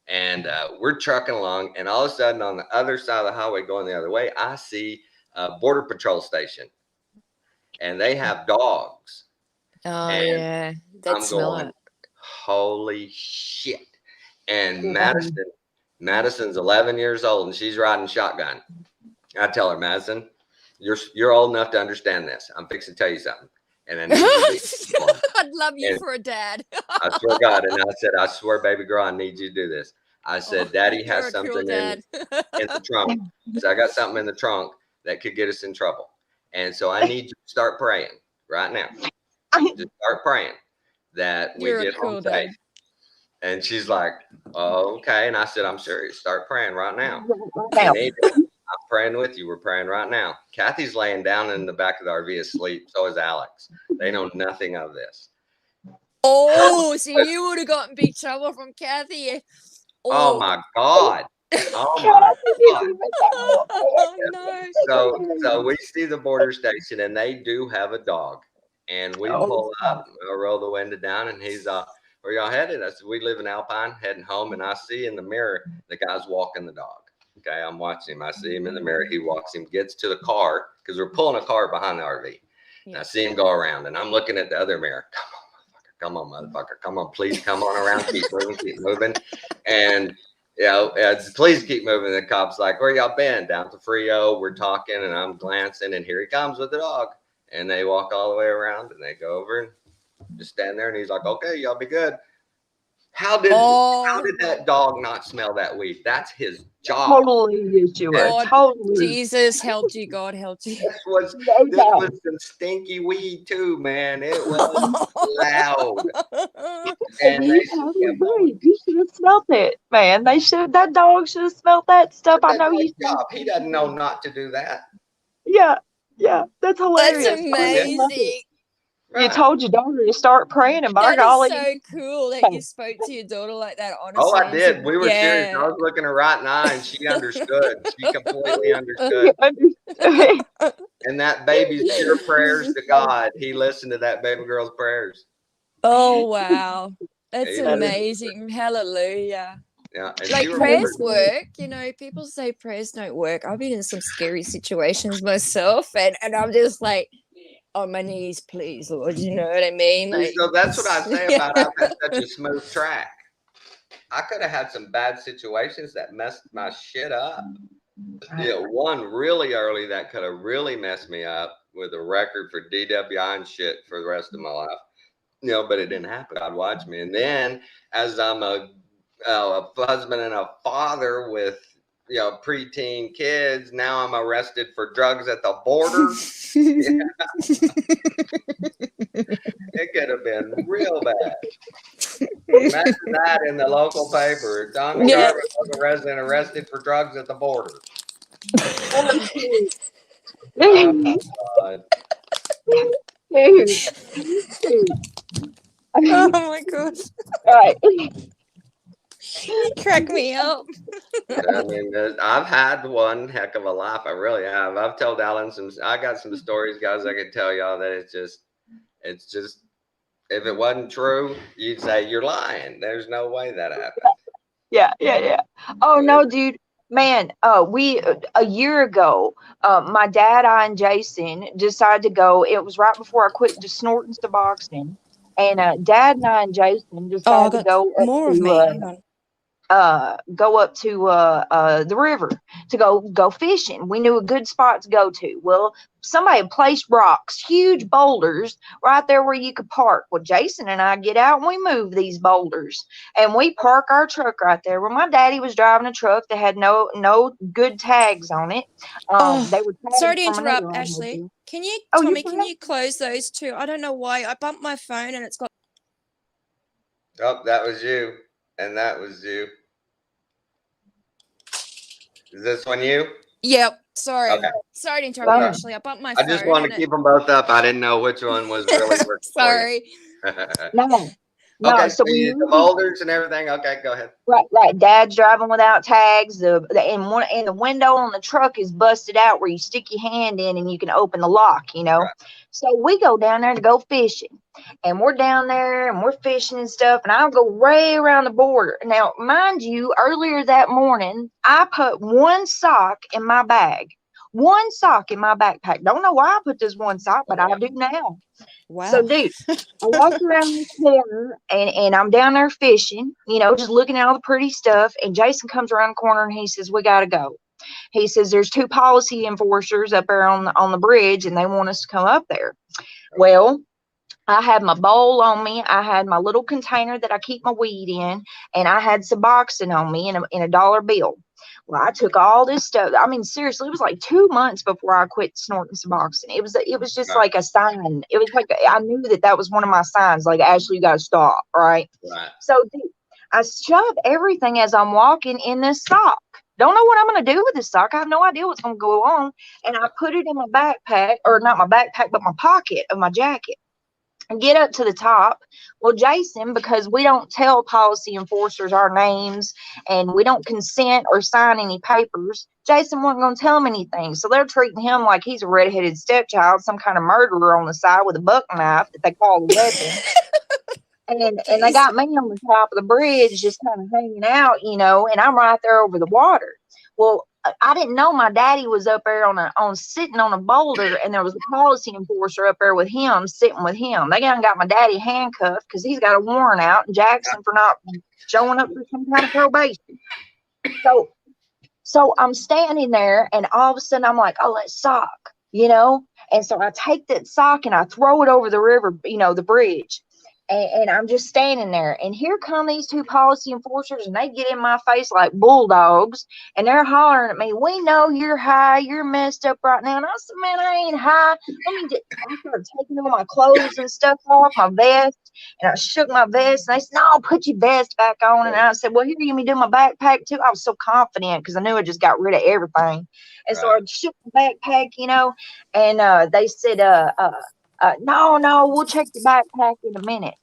And we're trucking along, and all of a sudden on the other side of the highway going the other way, I see a border patrol station, and they have dogs. Oh, And yeah. They'd I'm smell going, it. holy shit. And Madison's 11 years old, and she's riding shotgun. I tell her, Madison, you're old enough to understand this. I'm fixing to tell you something. And then I'd love you And- for a dad. I swear to God. And I said, I swear, baby girl, I need you to do this. I said, Oh, Daddy you're has a something cruel in dad. the trunk. So I got something in the trunk that could get us in trouble. And so I need you to start praying right now. Just start praying that we You're a get home cruel safe. dad. And she's like, oh, okay. And I said, I'm serious. Start praying right now. Now, I'm praying with you. We're praying right now. Kathy's laying down in the back of the RV asleep. So is Alex. They know nothing of this. Oh, so you would have gotten big trouble from Kathy. Oh my God. Oh my God. Oh, no. So we see the border station, and they do have a dog. And we pull up, I roll the window down, and he's where y'all headed? I said, we live in Alpine, heading home. And I see in the mirror, the guy's walking the dog. Okay, I'm watching him. I see him in the mirror. He walks him, gets to the car, because we're pulling a car behind the RV. And I see him go around, and I'm looking at the other mirror. Come on, motherfucker. Come on, please come on around. Keep moving. And, please keep moving. The cop's like, where y'all been? Down to Frio. We're talking, and I'm glancing, and here he comes with the dog. And they walk all the way around, and they go over and just stand there. And he's like, okay, y'all be good. How did Oh, that dog not smell that weed? That's his job. Totally, Yeshua. God, Totally. Jesus helped you. God helped you. This was No this doubt. was some stinky weed too, man. It was loud. And You they totally kept on. agree. You should have smelt it, man. That dog should have smelt that stuff. But I that's know his you said, job. He doesn't know not to do that. yeah, yeah. That's That's hilarious. I love it. amazing. You Right. told your daughter to start praying, and by That is golly, so cool that you spoke to your daughter like that. Honestly, Oh, I did. We were serious. I Yeah. was looking her right in the eye, and she understood. She completely you understood. understood. And that baby's pure prayers to God. He listened to that baby girl's prayers. Oh wow, that's He That is- amazing. Hallelujah. Yeah, and Like she prayers remembered. work, you know, people say prayers don't work. I've been in some scary situations myself, and I'm just like on my knees, please, Lord. You know what I mean? Like, So that's what I say about yeah. I've had such a smooth track. I could have had some bad situations that messed my shit up. One really early that could have really messed me up with a record for DWI and shit for the rest of my life. But it didn't happen. God watched me. And then as I'm a husband and a father with preteen kids, now I'm arrested for drugs at the border. It could have been real bad. Imagine that in the local paper. Donald Yeah. Garvin, local resident, arrested for drugs at the border. Oh my God. Oh my gosh, Right. you crack me up. I mean, I've had one heck of a life. I really have. I've told Alan I got some stories, guys, I could tell y'all that it's just, if it wasn't true, you'd say you're lying. There's no way that happened. Yeah. Oh no, dude, man. We a year ago, my dad, I, and Jason decided to go. It was right before I quit just snorting Suboxone, and Dad and I and Jason decided to go up more of to, me. Hang on. the river to go fishing. We knew a good spot to go to. Well, somebody had placed rocks, huge boulders, right there where you could park. Well, Jason and I get out and we move these boulders and we park our truck right there. Well, my daddy was driving a truck that had no good tags on it. They were tagged Sorry to from interrupt, another Ashley. automobile. Can you, Oh, Tommy? you're Can you close those two? I don't know why I bumped my phone and it's got. Oh, that was you. And that was you. Is this one you? Yep. Sorry. Okay. Sorry to interrupt you, Okay. Ashley. I bumped my I phone. just wanted to keep them both up. I didn't know which one was really working Sorry. for you. No. Okay, So so we you, the boulders and everything. Okay, go ahead. Right. Dad's driving without tags. And the window on the truck is busted out where you stick your hand in and you can open the lock. Right. So we go down there to go fishing, and we're down there and we're fishing and stuff. And I'll go way around the border. Now, mind you, earlier that morning, I put one sock in my bag, one sock in my backpack. Don't know why I put this one sock, but I do now. Wow. So, dude, I walk around this corner and I'm down there fishing, just looking at all the pretty stuff. And Jason comes around the corner and he says, "We got to go." He says, "There's two policy enforcers up there on the bridge and they want us to come up there." Well, I had my bowl on me. I had my little container that I keep my weed in, and I had Suboxone on me in a dollar bill. Well, I took all this stuff. I mean, seriously, it was like 2 months before I quit snorting Suboxone. It was just like a sign. It was like I knew that was one of my signs. Like, Ashley, you got to stop, right? Right. So, dude, I shove everything as I'm walking in this sock. Don't know what I'm going to do with this sock. I have no idea what's going to go on. And I put it in my backpack, or not my backpack, but my pocket of my jacket. And get up to the top. Well, Jason, because we don't tell policy enforcers our names and we don't consent or sign any papers, Jason wasn't going to tell them anything. So they're treating him like he's a redheaded stepchild, some kind of murderer on the side with a buck knife that they call a weapon. And they got me on the top of the bridge just kind of hanging out, and I'm right there over the water. Well, I didn't know my daddy was up there sitting on a boulder, and there was a policy enforcer up there with him, sitting with him. They got my daddy handcuffed because he's got a warrant out in Jackson for not showing up for some kind of probation. So I'm standing there, and all of a sudden I'm like, "Oh, that sock," And so I take that sock and I throw it over the river, the bridge. And I'm just standing there, and here come these two policy enforcers, and they get in my face like bulldogs, and they're hollering at me, "We know you're high, you're messed up right now." And I said, "Man, I ain't high. I started taking all my clothes and stuff off, my vest, and I shook my vest, and they said, "No, put your vest back on." And I said, "Well, here, you me do my backpack too." I was so confident because I knew I just got rid of everything. And so I shook the backpack, and they said, no, we'll check the backpack in a minute.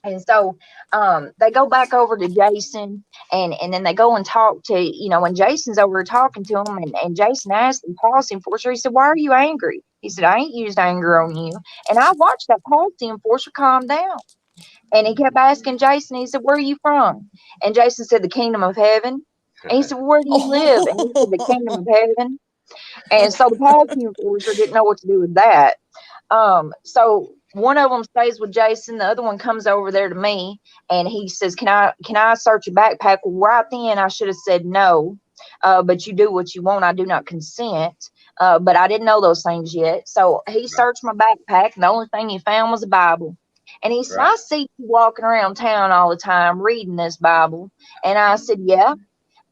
And so they go back over to Jason, and then they go and talk to, when Jason's over talking to him, and Jason asked the policy enforcer, he said, "Why are you angry?" He said, "I ain't used anger on you." And I watched that policy enforcer calm down. And he kept asking Jason, he said, "Where are you from?" And Jason said, "The kingdom of heaven." And he said, "Well, where do you live?" And he said, "The kingdom of heaven." And so the policy enforcer didn't know what to do with that. So one of them stays with Jason, the other one comes over there to me, and he says, can I search your backpack?" Well, right then I should have said no, but you do what you want, I do not consent. But I didn't know those things yet. So he searched my backpack, and the only thing he found was a Bible. And he said, "I see you walking around town all the time reading this Bible." And I said, "Yeah."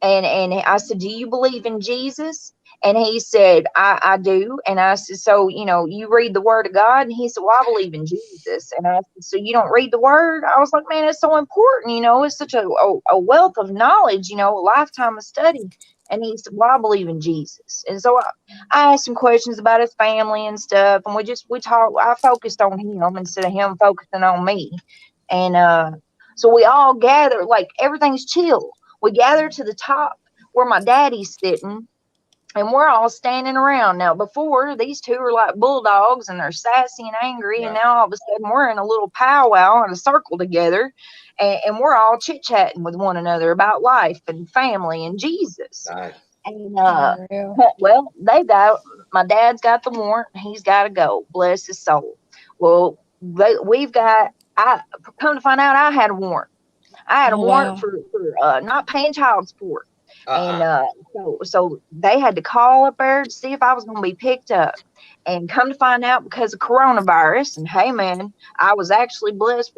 And I said, "Do you believe in Jesus?" And he said, I do. And I said, "So, you read the word of God?" And he said, "Well, I believe in Jesus." And I said, "So you don't read the word?" I was like, man, it's so important. It's such a wealth of knowledge, a lifetime of study. And he said, "Well, I believe in Jesus." And so I asked him questions about his family and stuff. And we talked, I focused on him instead of him focusing on me. And so we all gathered, like everything's chill. We gathered to the top where my daddy's sitting, and we're all standing around. Now, before, these two are like bulldogs, and they're sassy and angry. And now all of a sudden we're in a little powwow in a circle together, and we're all chit-chatting with one another about life and family and Jesus. Nice. And well, my dad's got the warrant. He's got to go. Bless his soul. Well, I come to find out I had a warrant. I had a warrant for not paying child support. And so they had to call up there to see if I was going to be picked up. And come to find out, because of coronavirus, and hey, man, I was actually blessed.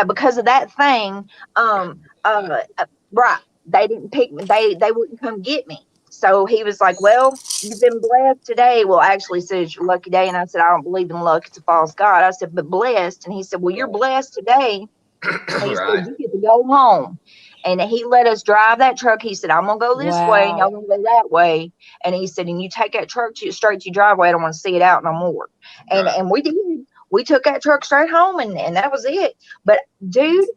Because of that thing, right, they didn't pick me. They wouldn't come get me. So he was like, "Well, you've been blessed today." Well, actually, he said, "It's your lucky day." And I said, "I don't believe in luck. It's a false god." I said, "But blessed." And he said, "Well, you're blessed today." He said, "You get to go home." And he let us drive that truck. He said, "I'm going to go this way, and y'all going to go that way." And he said, "And you take that truck straight to your driveway. I don't want to see it out no more." And we did. We took that truck straight home, and that was it. But, dude,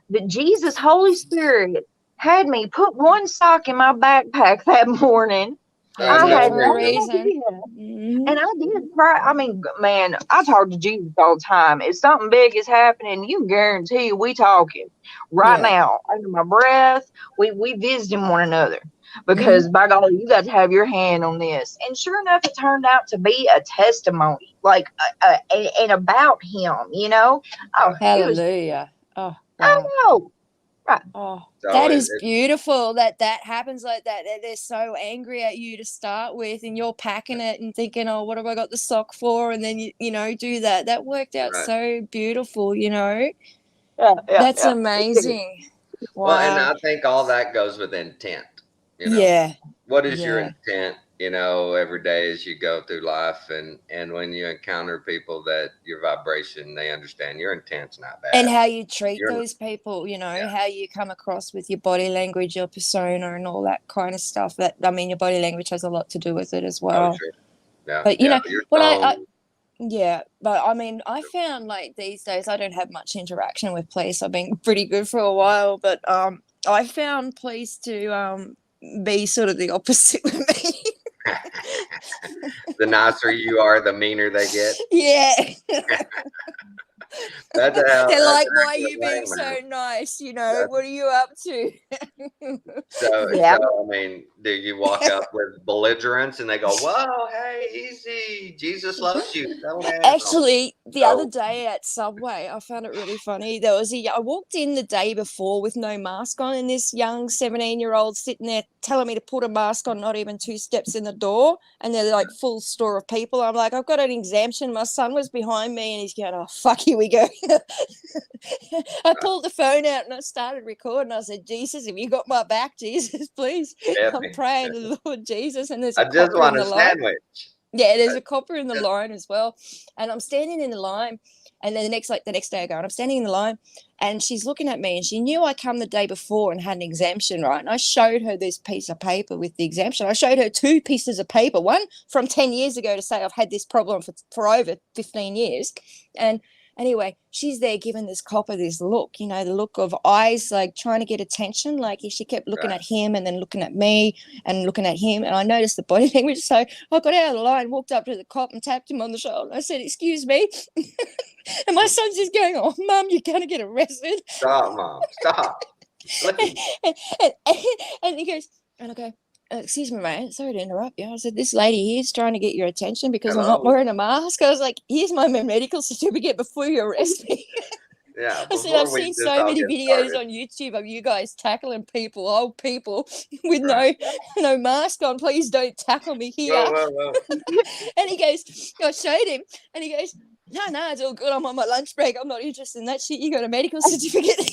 the Jesus Holy Spirit had me put one sock in my backpack that morning. I had no reason. And I did cry. I mean, man, I talk to Jesus all the time. If something big is happening, you can guarantee we talking right now under my breath. We visiting one another, because by golly, you got to have your hand on this. And sure enough, it turned out to be a testimony, like and about him. Oh, hallelujah! Wow. I know. Right. Oh, that is beautiful that happens like that. They're so angry at you to start with, and you're packing it and thinking, "Oh, what have I got the sock for?" And then you do that. That worked out so beautiful. That's amazing. Wow. Well, and I think all that goes with intent. What is your intent? Every day as you go through life, and when you encounter people that your vibration, they understand your intent's not bad. And how you treat those people, how you come across with your body language, your persona, and all that kind of stuff. Your body language has a lot to do with it as well. Oh, sure. Yeah. But I found like these days I don't have much interaction with police. I've been pretty good for a while, but I found police to be sort of the opposite with me. The nicer you are, the meaner they get. Yeah. They're like, "Why are you being so nice? What are you up to?" So I mean, Do you walk up with belligerence and they go, "Whoa, hey, easy. Jesus loves you. Slow down." Actually, the other No. day at Subway, I found it really funny. There was I walked in the day before with no mask on, and this young 17-year-old sitting there telling me to put a mask on, not even 2 steps in the door, and they're like full store of people. I'm like, I've got an exemption. My son was behind me, and he's going, "Oh fuck, here we go." I pulled the phone out and I started recording. I said, "Jesus, have you got my back, Jesus, please?" Definitely. I'm praying to the Lord Jesus, and there's I a just copper want in a the line. sandwich. Yeah, there's a copper in the line as well. And I'm standing in the line. And then the next day I go, and I'm standing in the line, and she's looking at me, and she knew I come the day before and had an exemption, right? And I showed her this piece of paper with the exemption. I showed her 2 pieces of paper, one from 10 years ago to say I've had this problem for over 15 years. And anyway, she's there giving this copper this look, the look of eyes, like trying to get attention. Like she kept looking at him and then looking at me and looking at him. And I noticed the body language. So I got out of the line, walked up to the cop and tapped him on the shoulder. I said, "Excuse me." And my son's just going, "Oh, Mum, you're going to get arrested." Stop, Mom. Stop. And he goes, and I go, "Excuse me, mate. Sorry to interrupt you." I said, "This lady here is trying to get your attention because I'm not wearing a mask." I was like, "Here's my medical certificate before you arrest me." Yeah. I said, "I've seen so many videos on YouTube of you guys tackling people, old people, with no mask on. Please don't tackle me here." Whoa. And he goes, I showed him, and he goes, no, it's all good. I'm on my lunch break. I'm not interested in that shit. You got a medical certificate.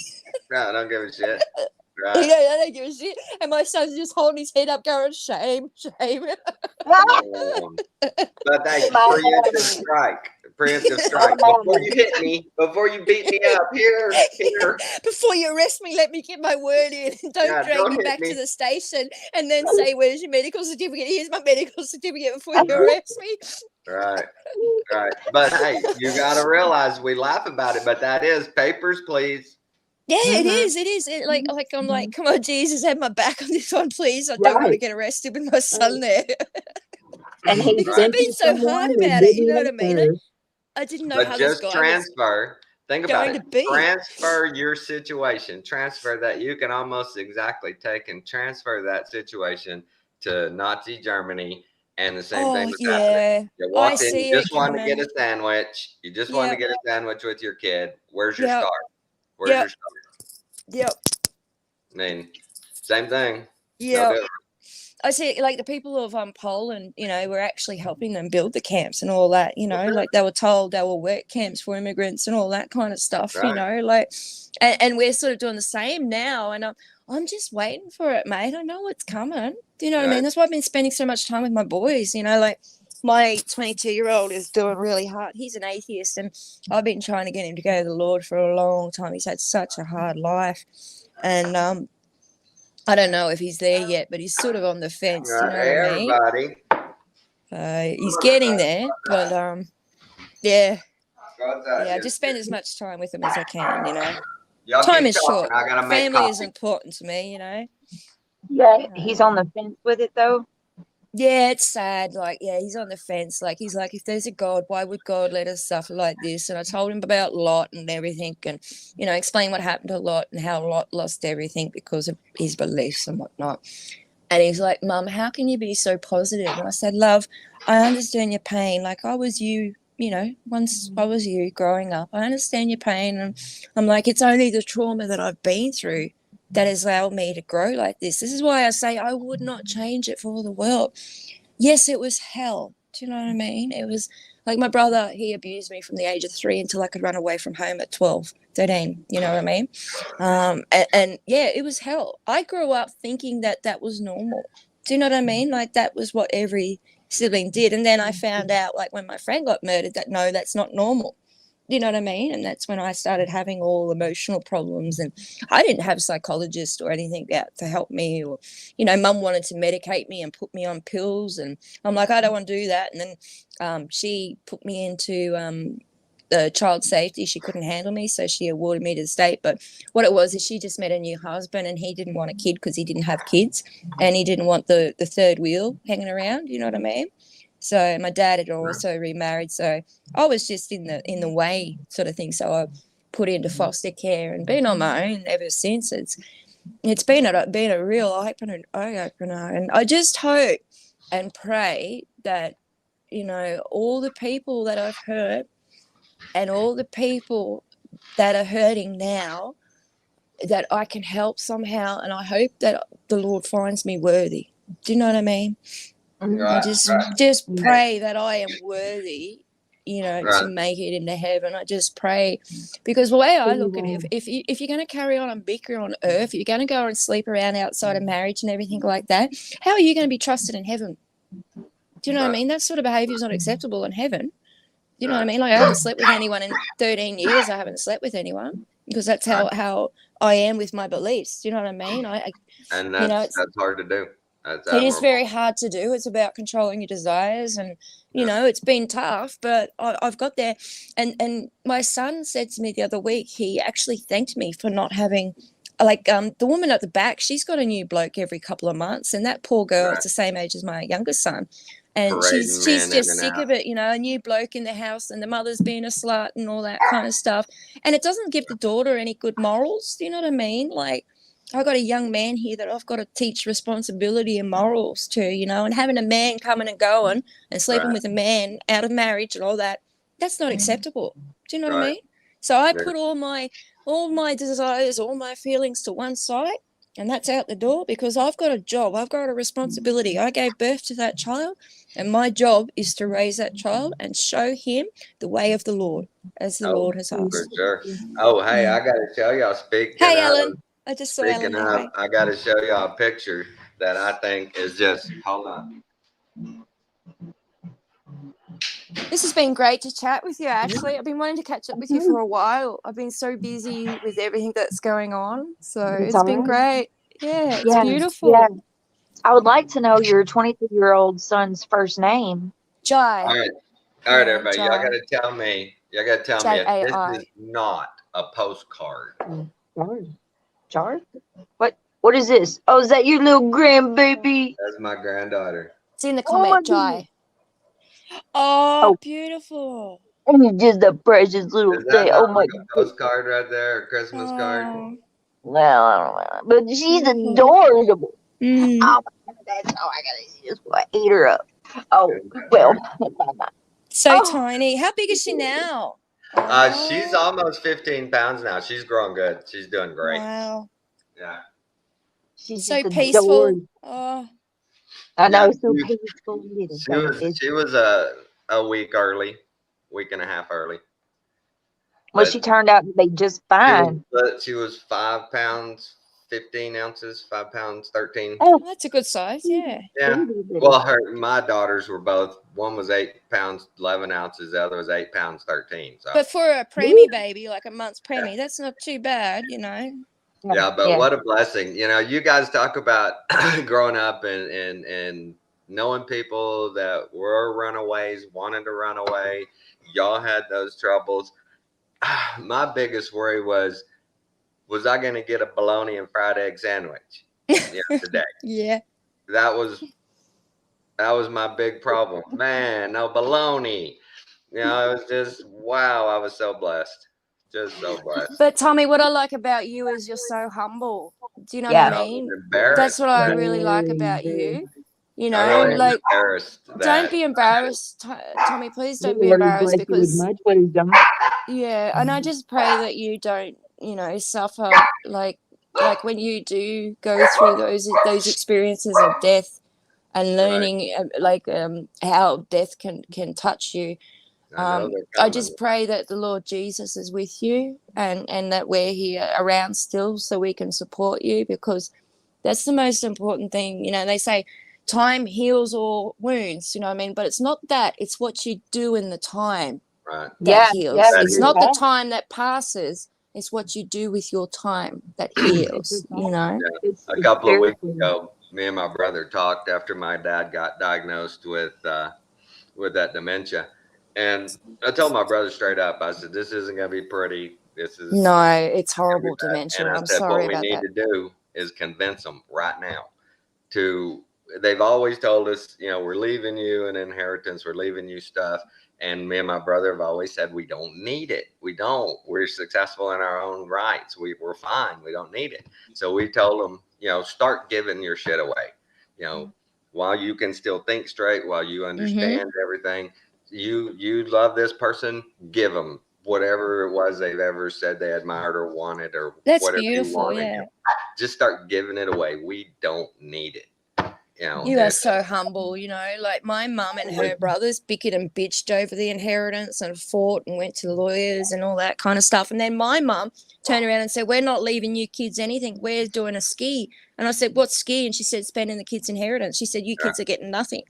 No, I don't give a shit. I Right. don't give a shit. And my son's just holding his head up going, shame. But they preemptive strike. Before you hit me, before you beat me up, here. Before you arrest me, let me get my word in. Don't drag me back to the station and then say, "Where's your medical certificate?" "Here's my medical certificate," before you arrest me. Right. But hey, you got to realize we laugh about it, but that is papers, please. Yeah, it is. Like I'm like, come on, Jesus, have my back on this one, please. I don't want to get arrested with my son there. And he's because I've been so hard about it. You know what I mean? I didn't know how just this guy transfer. Think about going it. to be. Transfer your situation. Transfer that you can almost exactly take and transfer that situation to Nazi Germany. And the same thing was happening. You walked in, you just wanted to get a sandwich. You just wanted to get a sandwich with your kid. Where's your star? Where's your star? Yep. I mean, same thing. Yeah. I see, like the people of Poland, were actually helping them build the camps and all that, like they were told they were work camps for immigrants and all that kind of stuff, like, and we're sort of doing the same now. And I'm just waiting for it, mate. I know it's coming. Do you know what I mean? That's why I've been spending so much time with my boys, like my 22-year-old is doing really hard. He's an atheist, and I've been trying to get him to go to the Lord for a long time. He's had such a hard life. And, I don't know if he's there yet, but he's sort of on the fence. You know what I mean? He's getting there, but I just spend as much time with him as I can. Time is short. Family is important to me. Yeah, he's on the fence with it though. Yeah, it's sad. Like, he's on the fence. Like, he's like, if there's a God, why would God let us suffer like this? And I told him about Lot and everything, and explain what happened to Lot and how Lot lost everything because of his beliefs and whatnot. And he's like, "Mum, how can you be so positive?" And I said, "Love, I understand your pain. Like, I was you. Once I was you growing up. I understand your pain." And I'm like, it's only the trauma that I've been through that has allowed me to grow like this. This is why I say I would not change it for the world. Yes, it was hell. Do you know what I mean? It was like my brother, he abused me from the age of 3 until I could run away from home at 12, 13. You know what I mean? And it was hell. I grew up thinking that was normal. Do you know what I mean? Like that was what every sibling did. And then I found out, like when my friend got murdered, that no, that's not normal. You know what I mean? And that's when I started having all emotional problems. And I didn't have a psychologist or anything out to help me. Or, Mum wanted to medicate me and put me on pills. And I'm like, I don't want to do that. And then she put me into the child safety. She couldn't handle me, so she awarded me to the state. But what it was is she just met a new husband, and he didn't want a kid because he didn't have kids. And he didn't want the third wheel hanging around. You know what I mean? So my dad had also remarried, so I was just in the way sort of thing. So I put into foster care and been on my own ever since. it's been a real eye opener. And I just hope and pray that, you know, all the people that I've hurt and all the people that are hurting now, that I can help somehow. And I hope that the Lord finds me worthy. Do you know what I mean? I Right, just right. pray that I am worthy, you know, Right. to make it into heaven. I just pray, because the way I look at it, if you're going to carry on and bicker on earth, you're going to go and sleep around outside of marriage and everything like that, how are you going to be trusted in heaven? Do you know what I mean? That sort of behavior is not acceptable in heaven. Do you know what I mean? Like, I haven't slept with anyone in 13 years. I haven't slept with anyone because that's how I am with my beliefs. Do you know what I mean? And you know, that's hard to do. That's it is admirable. very hard to do. It's about controlling your desires, and you know, it's been tough, but I've got there. And my son said to me the other week, he actually thanked me for not having, like, the woman at the back, she's got a new bloke every couple of months, and that poor girl, it's the same age as my youngest son, and she's Parading men just in and sick out. of it, you know, a new bloke in the house, and the mother's being a slut and all that kind of stuff, and it doesn't give the daughter any good morals. Do you know what I mean? Like, I've got a young man here that I've got to teach responsibility and morals to, you know, and having a man coming and going and sleeping with a man out of marriage and all that, that's not acceptable. Do you know what I mean? So I put all my desires, all my feelings to one side, and that's out the door, because I've got a job. I've got a responsibility. I gave birth to that child, and my job is to raise that child and show him the way of the Lord, as the Lord has asked. For sure. Oh, hey, I got to tell y'all, Hey, Ellen. I just saw Ellen. speaking of, I got to show y'all a picture that I think is just, hold on. This has been great to chat with you, Ashley. I've been wanting to catch up with you for a while. I've been so busy with everything that's going on. So it's been great. Yeah, it's beautiful. Yeah. I would like to know your 23-year-old son's first name. Jai. All right, everybody. Y'all got to tell me. Y'all got to tell me if J-A-I. this is not a postcard. Jar? What is this? Oh, is that your little grandbaby? That's my granddaughter. It's in the comment, Jai. Oh, beautiful. And you're just a precious little Is that thing. not Oh my like a postcard right there, a Christmas card? Well, I don't know. But she's adorable. Mm. Oh my God, that's all I gotta just eat her up. Oh, well. So tiny. How big is she now? She's almost 15 pounds now. She's growing good. She's doing great. Wow. Yeah. She's So just peaceful. adorable. Oh. I know, Yeah, so peaceful. She was a week early, week and a half early. Well, she turned out to be just fine. She was 5 pounds, 15 ounces, 5 pounds, 13. Oh, that's a good size. Yeah. Yeah. Well, my daughters were both, one was 8 pounds, 11 ounces. The other was 8 pounds, 13. So. But for a preemie baby, like a month's preemie, that's not too bad, you know. Yeah, but what a blessing. You know, you guys talk about growing up and knowing people that were runaways, wanted to run away. Y'all had those troubles. My biggest worry was I going to get a bologna and fried egg sandwich today? Yeah. That was my big problem. Man, no bologna. You know, it was just, wow, I was so blessed. Just so blessed. But Tommy, what I like about you is you're so humble. Do you know what I mean? That's what I really like about you. You know, really like, don't be embarrassed, Tommy. Please don't be embarrassed, because yeah, and I just pray that you don't, you know, suffer like when you do go through those experiences of death and learning how death can touch you. I just pray that the Lord Jesus is with you, and that we're here around still so we can support you, because that's the most important thing. You know, they say time heals all wounds, you know what I mean? But it's not that. It's what you do in the time that heals. It's not the time that passes. It's what you do with your time that heals, you know? Yeah. A couple of weeks ago, me and my brother talked after my dad got diagnosed with that dementia. And I told my brother straight up, I said, this isn't going to be pretty. No, it's horrible dementia. And I I'm said, sorry what we about need that. to do is convince them right now to they've always told us, we're leaving you an inheritance, we're leaving you stuff. And me and my brother have always said, we don't need it. We don't. We're successful in our own rights. We're fine. We don't need it. So we told them, start giving your shit away. While you can still think straight, while you understand everything, you love this person, give them whatever it was they've ever said they admired or wanted or That's whatever you beautiful. wanted. Yeah. Just start giving it away. We don't need it. You are so humble, like my mum and her brothers bickered and bitched over the inheritance and fought and went to the lawyers and all that kind of stuff. And then my mum turned around and said, we're not leaving you kids anything. We're doing a ski. And I said, what's ski? And she said, spending the kids' inheritance. She said, you kids are getting nothing,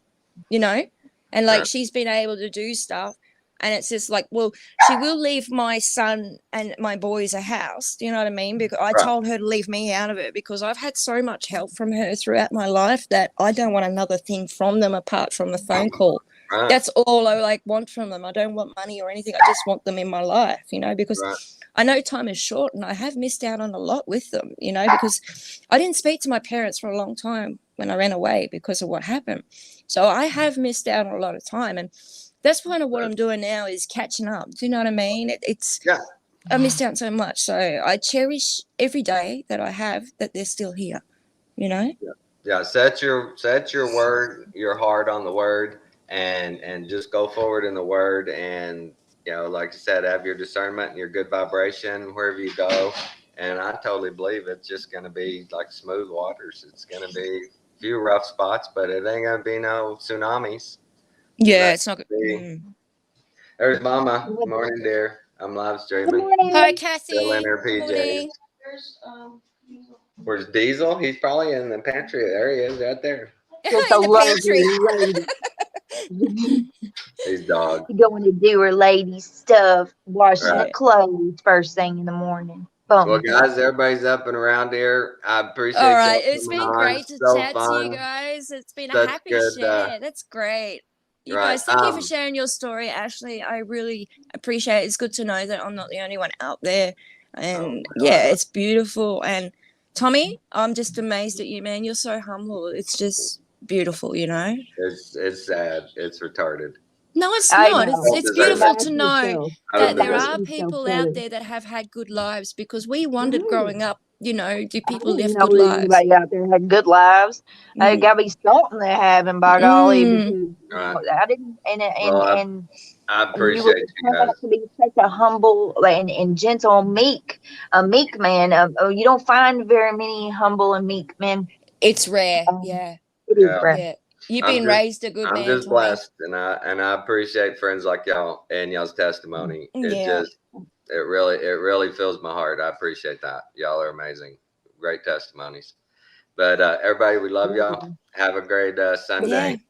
and like she's been able to do stuff. And it's just like, well, she will leave my son and my boys a house. Do you know what I mean? Because I told her to leave me out of it because I've had so much help from her throughout my life that I don't want another thing from them apart from the phone call. Right. That's all I want from them. I don't want money or anything. I just want them in my life, because I know time is short and I have missed out on a lot with them, because I didn't speak to my parents for a long time when I ran away because of what happened. So I have missed out on a lot of time, and that's kind of what I'm doing now is catching up. Do you know what I mean? I missed out so much. So I cherish every day that I have that they're still here, Yeah. Set your word, your heart on the word and just go forward in the word. And, like I said, have your discernment and your good vibration wherever you go. And I totally believe it's just going to be like smooth waters. It's going to be a few rough spots, but it ain't going to be no tsunamis. Yeah, it's not good. There's Mama. Good morning, dear. I'm live streaming. Hi, Cassie. Still in her PJs. Where's Diesel? He's probably in the pantry. There he is, right there. Just a lovely lady. He's dog. Going to do her lady stuff, washing the clothes first thing in the morning. Boom. Well, guys, everybody's up and around here. I appreciate it. All right. It's been great to chat to you guys. It's been a happy share. That's great. You guys, thank you for sharing your story, Ashley. I really appreciate it. It's good to know that I'm not the only one out there. And it's beautiful. And Tommy, I'm just amazed at you, man. You're so humble. It's just beautiful, It's sad. It's retarded. No, it's not. It's beautiful to know that there are people out there that have had good lives, because we wondered growing up, do people live good lives? Everybody out there had good lives. It got to be something they're having, by golly. I didn't, and I appreciate you guys. To be such a humble and gentle, meek man. You don't find very many humble and meek men. It's rare. It is rare. Yeah. You've been raised a good man. I'm just blessed, and I appreciate friends like y'all and y'all's testimony. It really fills my heart. I appreciate that. Y'all are amazing. Great testimonies. But everybody, we love y'all. Have a great Sunday.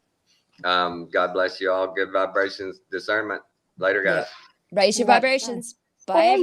God bless you all. Good vibrations, discernment. Later, guys. Raise your vibrations. Bye.